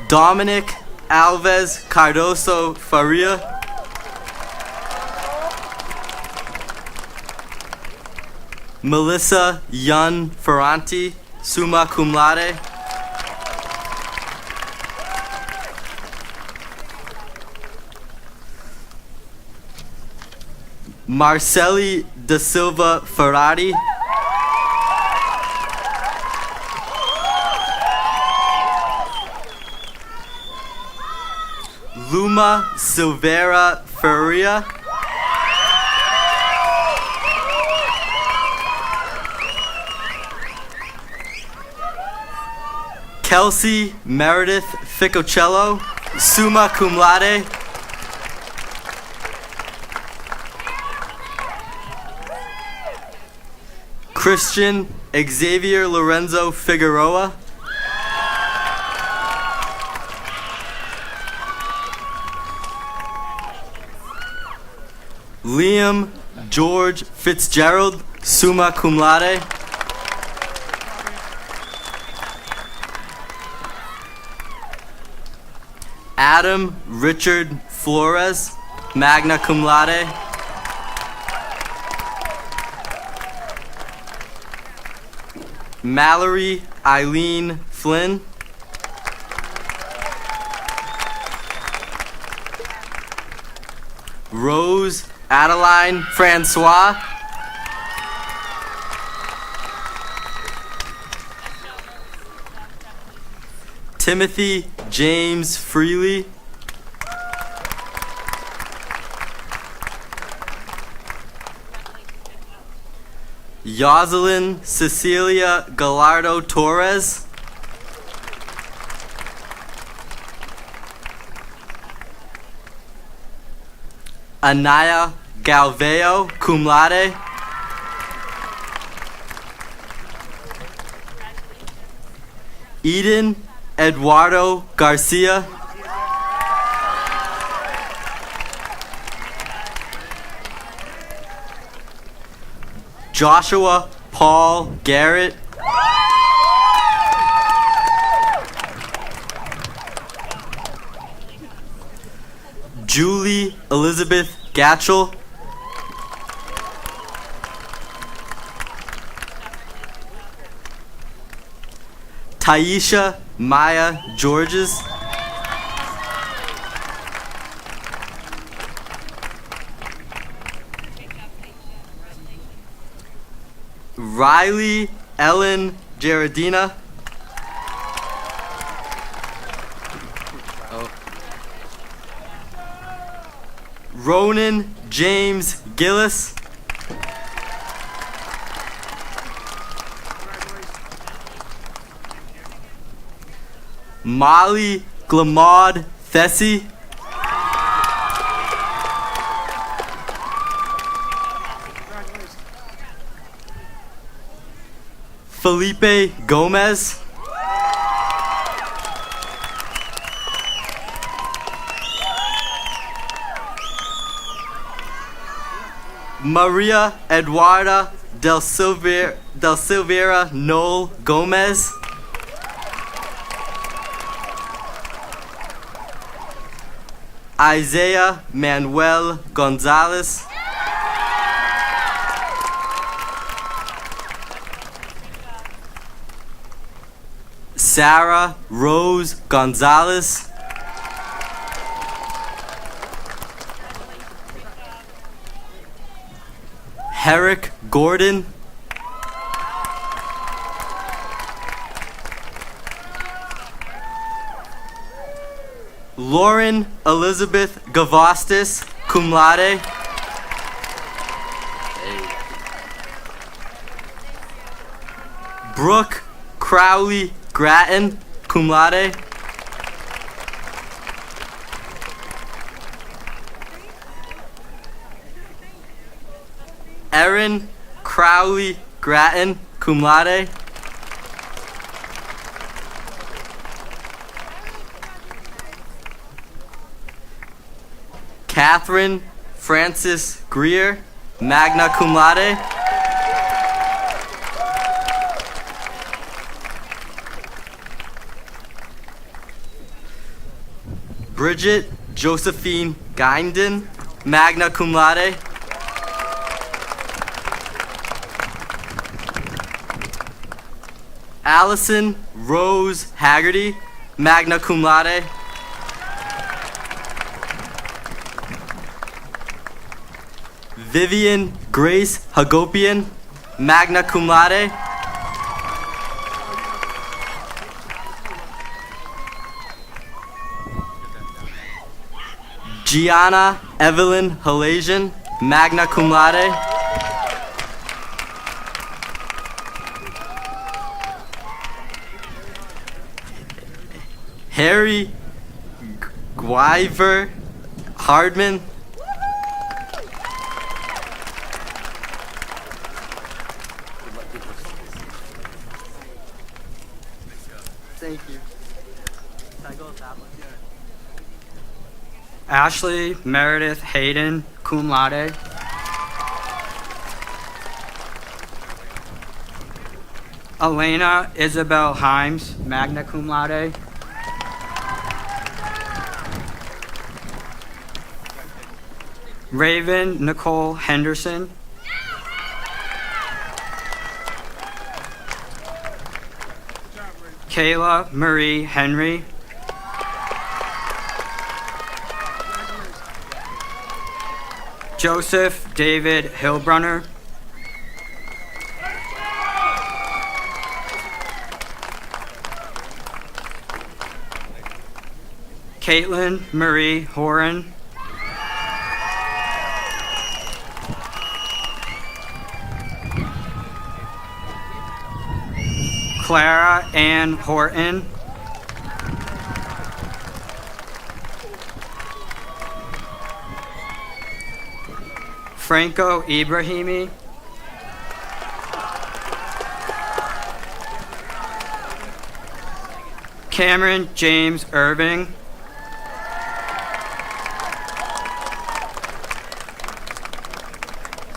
Dominic Alves Cardoso Faria. Melissa Yun Ferranti, summa cum laude. Marceli da Silva Ferrari. Luma Silvera Ferria. Kelsey Meredith Ficocello, summa cum laude. Christian Xavier Lorenzo Figueroa. Liam George Fitzgerald, summa cum laude. Adam Richard Flores, magna cum laude. Mallory Eileen Flynn. Rose Adeline Francois. Timothy James Freely. Yoselin Cecilia Gallardo Torres. Anaya Galveo, cum laude. Eden Eduardo Garcia. Joshua Paul Garrett. Julie Elizabeth Gatchell. Taisha Maya Georges. Riley Ellen Gerardina. Ronan James Gillis. Molly Glamaud Thessie. Felipe Gomez. Maria Eduarda del Silveira Noel Gomez. Isaiah Manuel Gonzalez. Sarah Rose Gonzalez. Herrick Gordon. Lauren Elizabeth Gavostis, cum laude. Brooke Crowley Grattan, cum laude. Erin Crowley Grattan, cum laude. Catherine Francis Greer, magna cum laude. Bridget Josephine Guinden, magna cum laude. Allison Rose Haggerty, magna cum laude. Vivian Grace Hagopian, magna cum laude. Gianna Evelyn Halasian, magna cum laude. Harry Guyver Hardman. Thank you. Can I go with that one? Ashley Meredith Hayden, cum laude. Elena Isabel Himes, magna cum laude. Raven Nicole Henderson. Kayla Marie Henry. Joseph David Hillbrunner. Caitlin Marie Horan. Clara Ann Horton. Franco Ibrahimi. Cameron James Irving.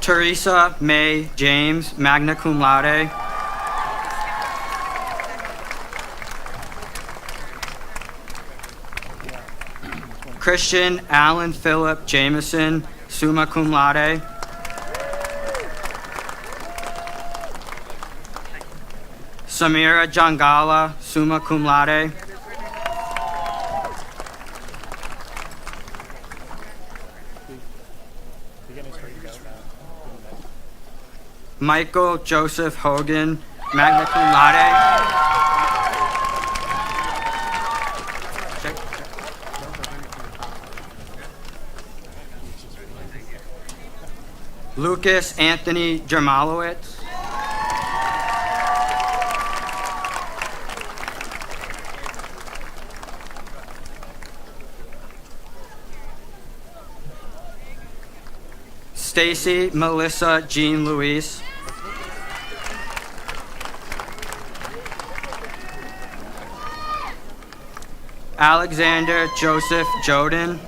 Teresa May James, magna cum laude. Christian Allen Philip Jameson, summa cum laude. Samira Jangala, summa cum laude. Michael Joseph Hogan, magna cum laude. Lucas Anthony Jermalowitz. Stacy Melissa Jean Louise. Alexander Joseph Joden.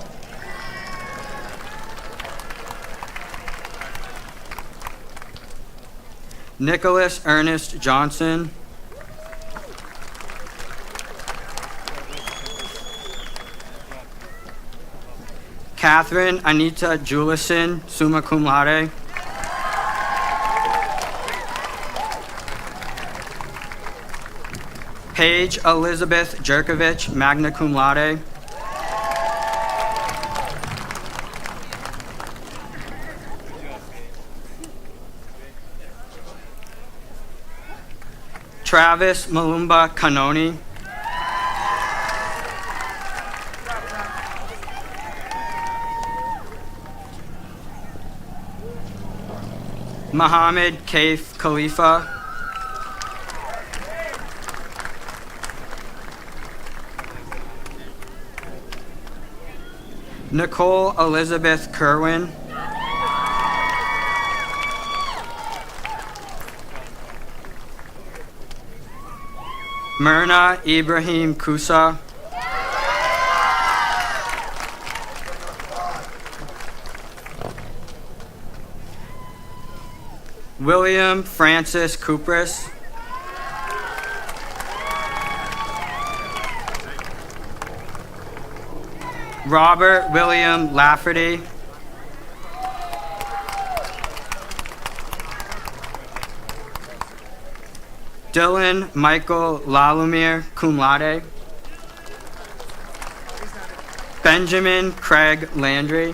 Nicholas Ernest Johnson. Catherine Anita Julison, summa cum laude. Paige Elizabeth Jerkovich, magna cum laude. Travis Malumba Kanoni. Mohammed Kaif Khalifa. Nicole Elizabeth Kerwin. Myrna Ibrahim Kusa. William Francis Kupris. Robert William Lafferty. Dylan Michael Lalumir, cum laude. Benjamin Craig Landry.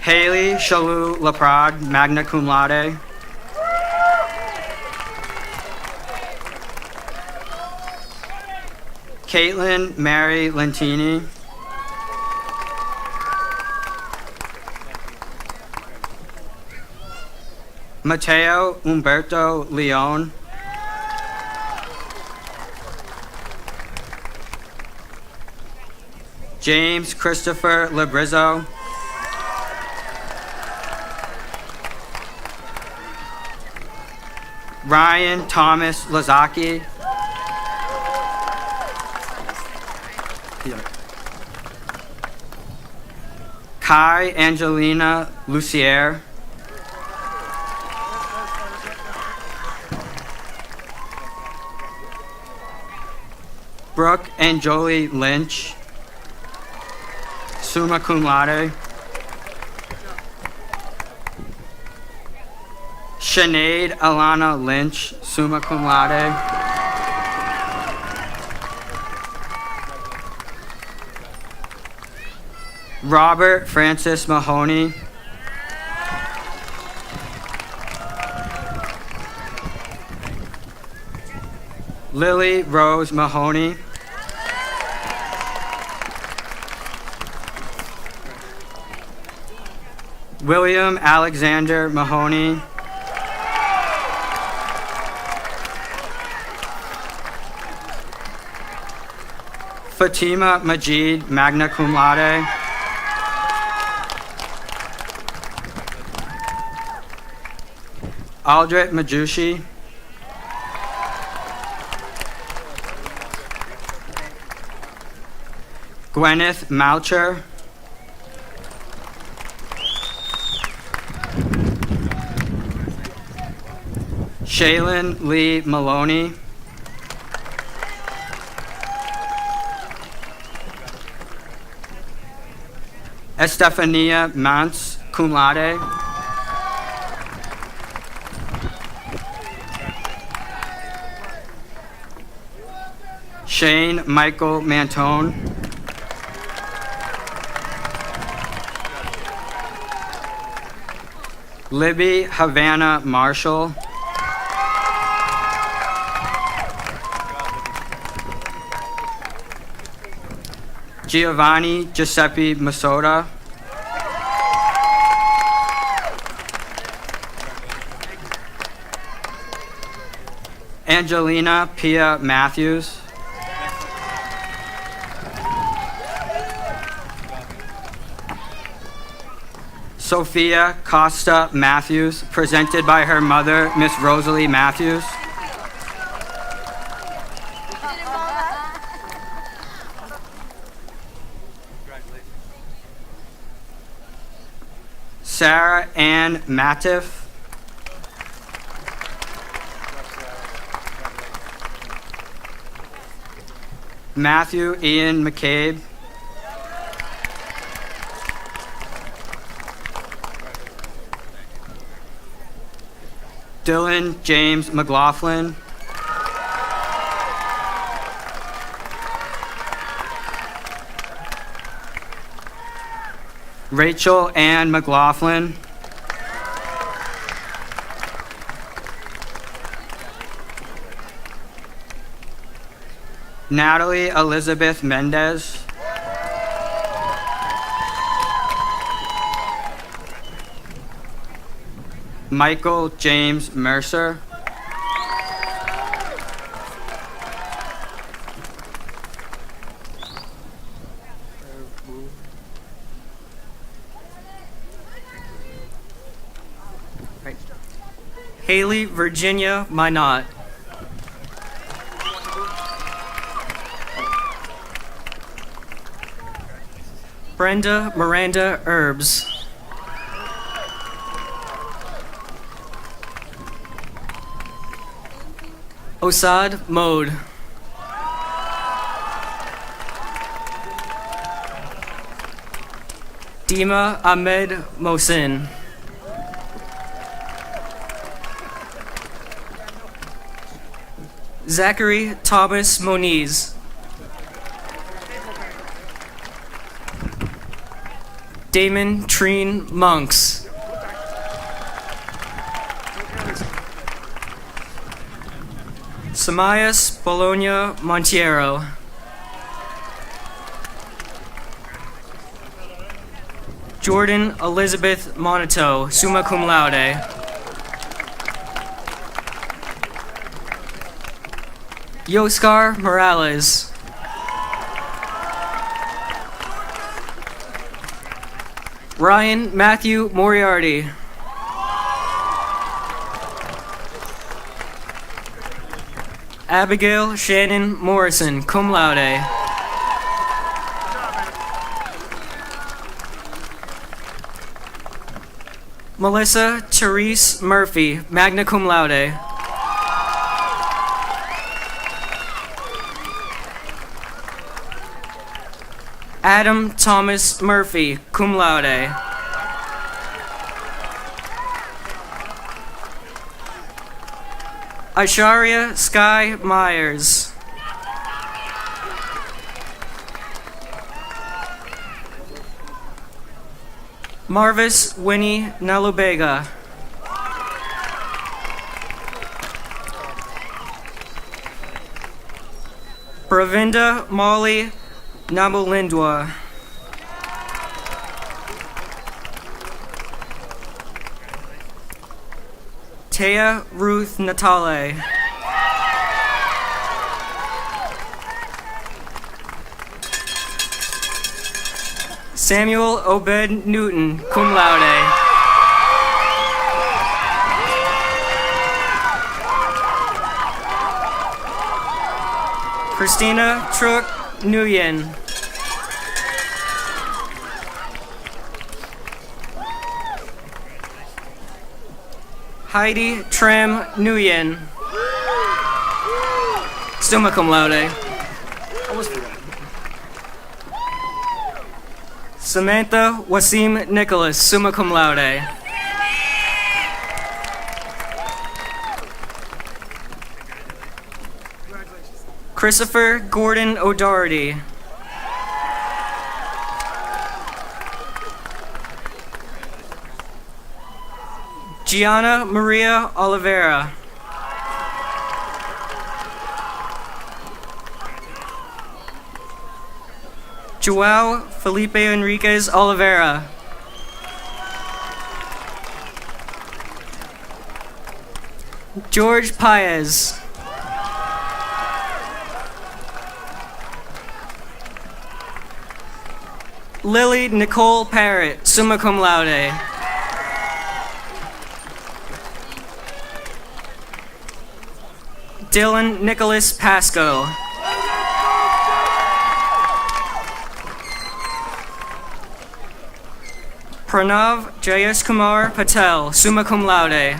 Haley Shalou Laprade, magna cum laude. Caitlin Mary Lentini. Matteo Umberto Leon. James Christopher Labrizzo. Ryan Thomas Lazaki. Kai Angelina Lucier. Brooke and Jolie Lynch, summa cum laude. Sinead Alana Lynch, summa cum laude. Robert Francis Mahoney. Lily Rose Mahoney. William Alexander Mahoney. Fatima Majid, magna cum laude. Aldrit Majushi. Gwyneth Malcher. Shaylin Lee Maloney. Estefania Mance, cum laude. Shane Michael Mantone. Libby Havana Marshall. Giovanni Giuseppe Masota. Angelina Pia Matthews. Sophia Costa Matthews, presented by her mother, Miss Rosalie Matthews. Sarah Ann Matiff. Matthew Ian McCabe. Dylan James McLaughlin. Rachel Ann McLaughlin. Natalie Elizabeth Mendez. Michael James Mercer. Haley Virginia Minot. Brenda Miranda Herbs. Osad Mode. Dima Ahmed Mohsin. Zachary Thomas Moniz. Damon Treen Monks. Samias Bologna Montiero. Jordan Elizabeth Monito, summa cum laude. Yoscar Morales. Ryan Matthew Moriarty. Abigail Shannon Morrison, cum laude. Melissa Therese Murphy, magna cum laude. Adam Thomas Murphy, cum laude. Aisharia Sky Myers. Marvis Winnie Nalubega. Pravinda Molly Namulindwa. Taya Ruth Natale. Samuel Obed Newton, cum laude. Christina Truk Nguyen. Heidi Tram Nguyen. Summa cum laude. Samantha Wasim Nicholas, summa cum laude. Christopher Gordon O'Doherty. Gianna Maria Oliveira. Joao Felipe Enriquez Oliveira. George Paez. Lily Nicole Parrott, summa cum laude. Dylan Nicholas Pasco. Pranav Jayesh Kumar Patel, summa cum laude.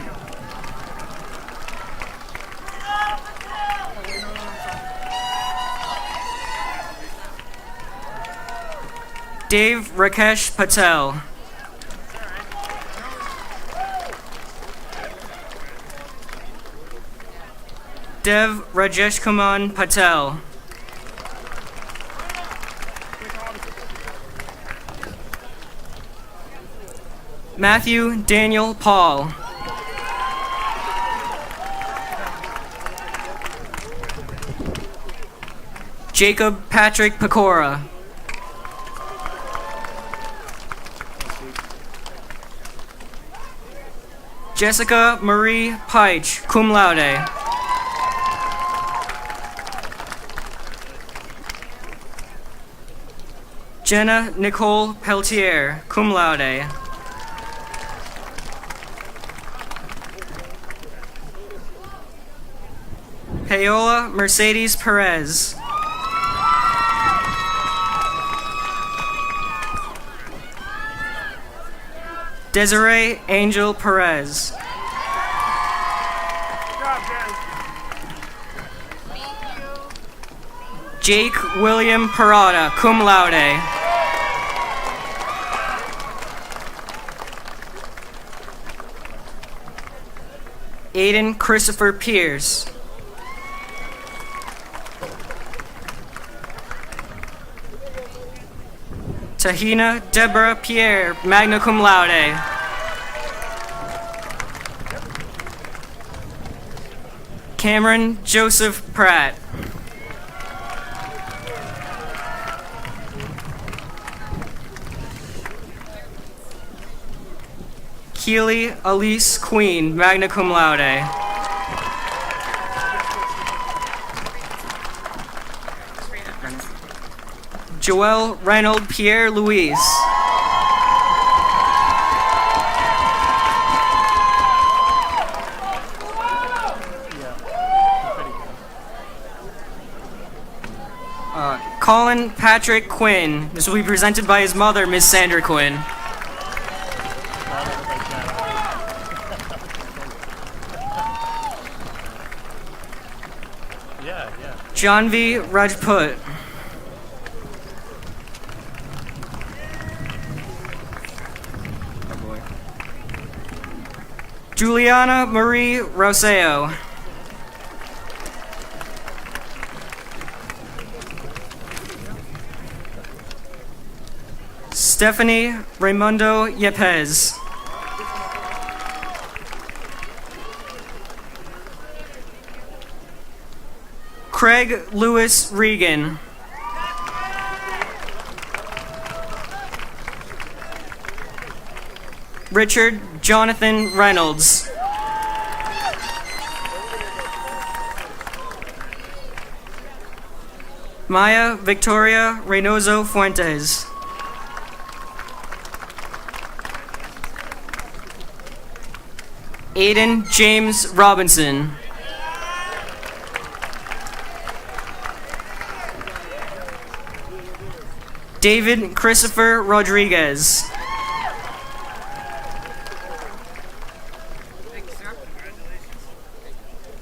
Dave Rakesh Patel. Dev Rajesh Kumar Patel. Matthew Daniel Paul. Jacob Patrick Pecora. Jessica Marie Peich, cum laude. Jenna Nicole Peltier, cum laude. Paola Mercedes Perez. Desiree Angel Perez. Jake William Parada, cum laude. Aiden Christopher Pierce. Tahina Deborah Pierre, magna cum laude. Cameron Joseph Pratt. Keely Elise Queen, magna cum laude. Joel Reynold Pierre Louise. Colin Patrick Quinn. This will be presented by his mother, Miss Sandra Quinn. Janvi Rajput. Juliana Marie Roseo. Stephanie Raimundo Yepes. Craig Lewis Regan. Richard Jonathan Reynolds. Maya Victoria Reynoso Fuentes. Aiden James Robinson. David Christopher Rodriguez.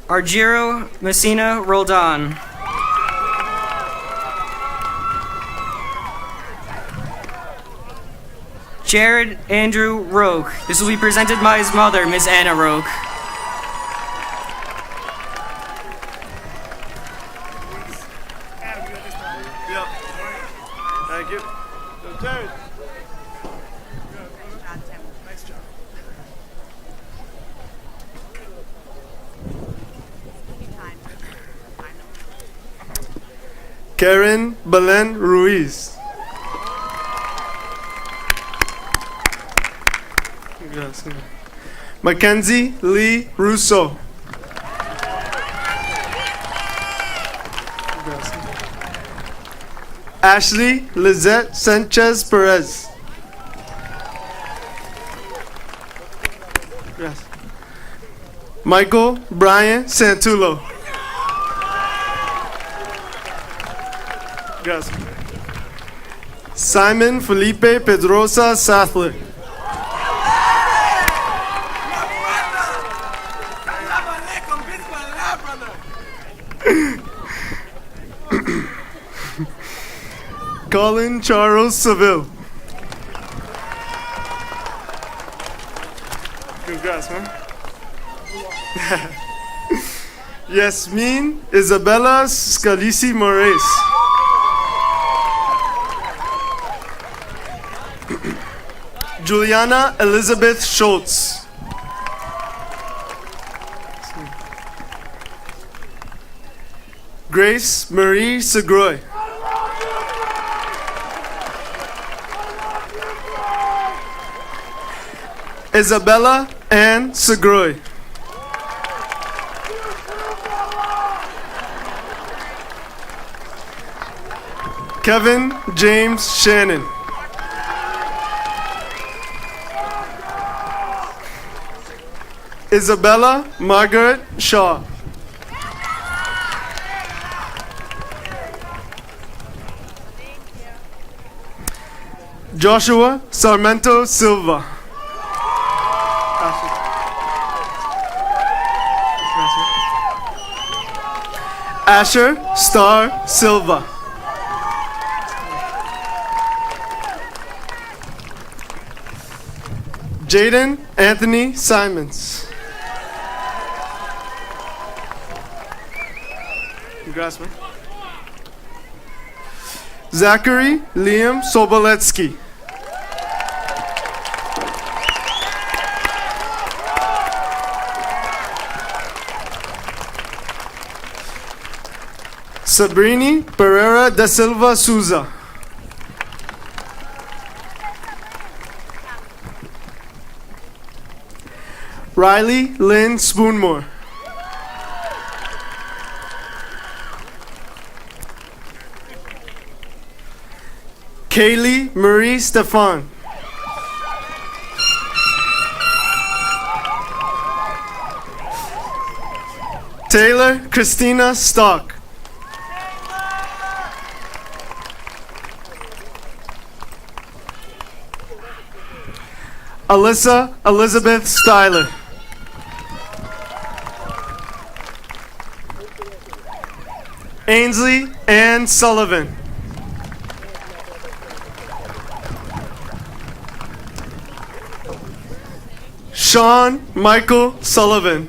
Argiro Messina Roldan. Jared Andrew Roque. This will be presented by his mother, Miss Anna Roque. Yep. Thank you. Jared. Nice job. Karen Belen Ruiz. Mackenzie Lee Russo. Ashley Lizette Sanchez Perez. Yes. Michael Brian Santulo. Yes. Simon Felipe Pedrosa Sathler. Colin Charles Seville. Congrats, man. Yasmin Isabella Scalisi Moraes. Juliana Elizabeth Schultz. Grace Marie Segroy. Isabella Ann Segroy. Kevin James Shannon. Isabella Margaret Shaw. Joshua Sarmento Silva. Asher Star Silva. Jaden Anthony Simons. Congrats, man. Zachary Liam Soboletsky. Sabrini Pereira da Silva Souza. Riley Lynn Spoonmore. Kaylee Marie Stefan. Taylor Christina Stock. Alyssa Elizabeth Styler. Ainsley Ann Sullivan. Sean Michael Sullivan.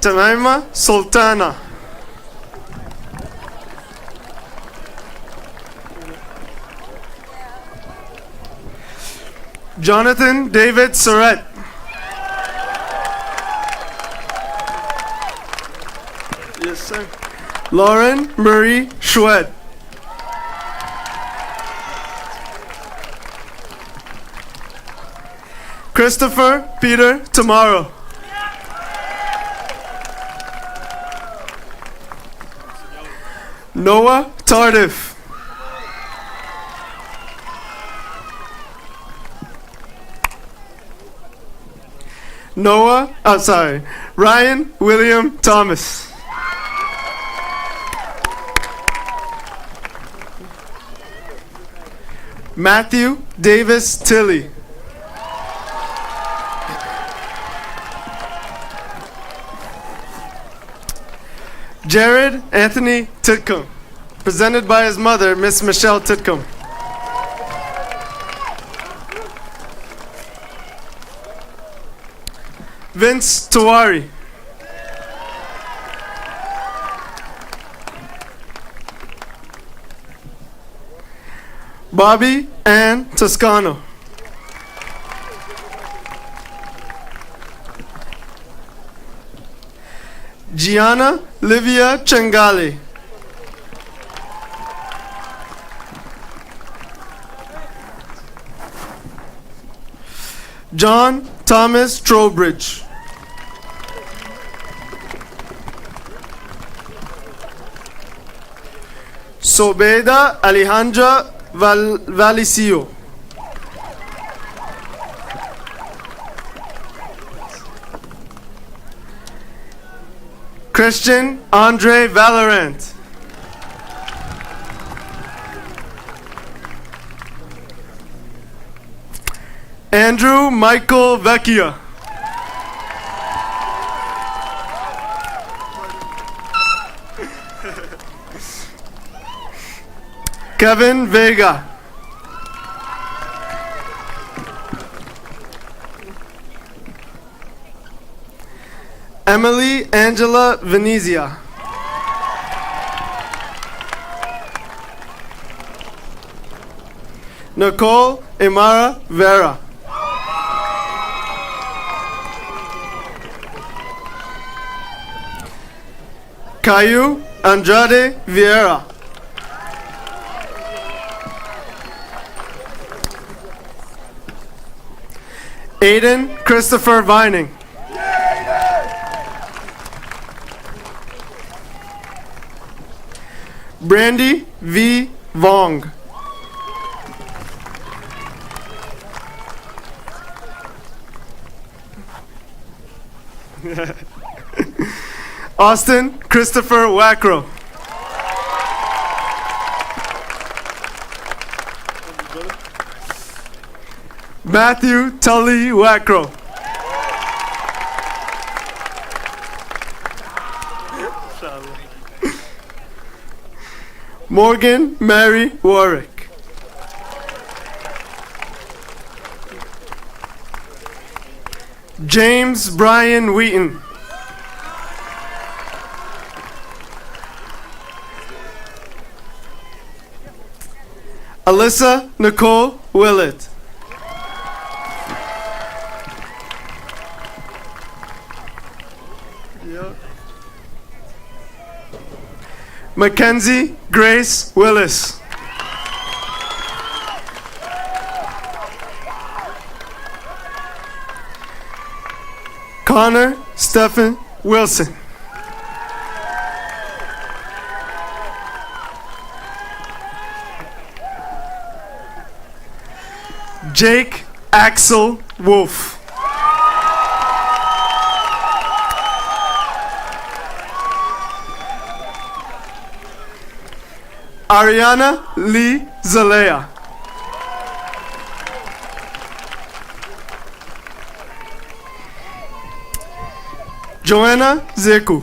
Tamaima Sultana. Jonathan David Surratt. Yes, sir. Lauren Marie Schwed. Christopher Peter Tomorrow. Noah Tardif. Ryan William Thomas. Matthew Davis Tilley. Jared Anthony Titcomb, presented by his mother, Miss Michelle Titcomb. Vince Tawari. Bobby Ann Toscano. Gianna Livia Chengali. John Thomas Trowbridge. Sobeda Alejandra Valicio. Christian Andre Valorant. Andrew Michael Vecchia. Kevin Vega. Emily Angela Venezia. Nicole Imara Vera. Caillou Andrade Vieira. Aiden Christopher Vining. Brandy V. Vong. Austin Christopher Wackrow. Matthew Tully Wackrow. Morgan Mary Warwick. James Brian Wheaton. Alyssa Nicole Willett. Mackenzie Grace Willis. Connor Stephen Wilson. Jake Axel Wolf. Ariana Lee Zalea. Joanna Zeku.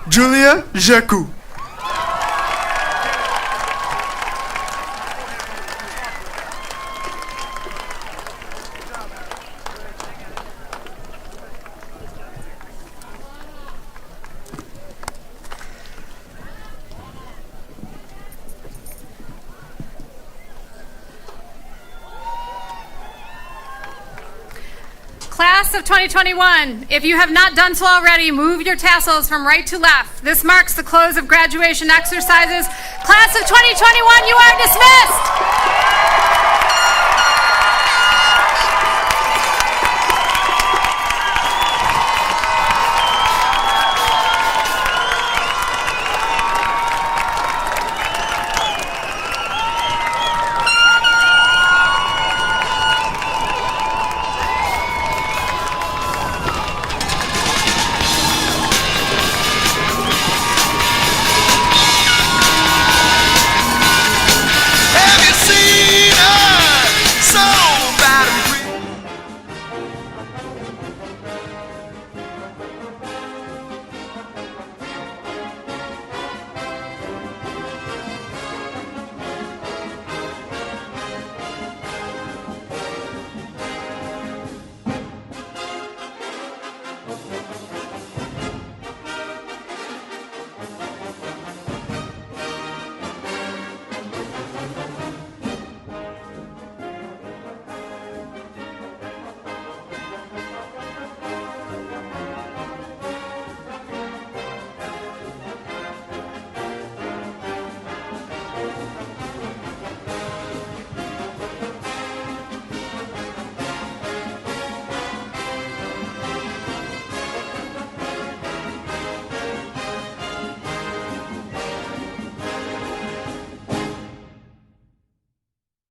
Julia Jeku. Class of 2021, if you have not done so already, move your tassels from right to left. This marks the close of graduation exercises. Class of 2021, you are dismissed!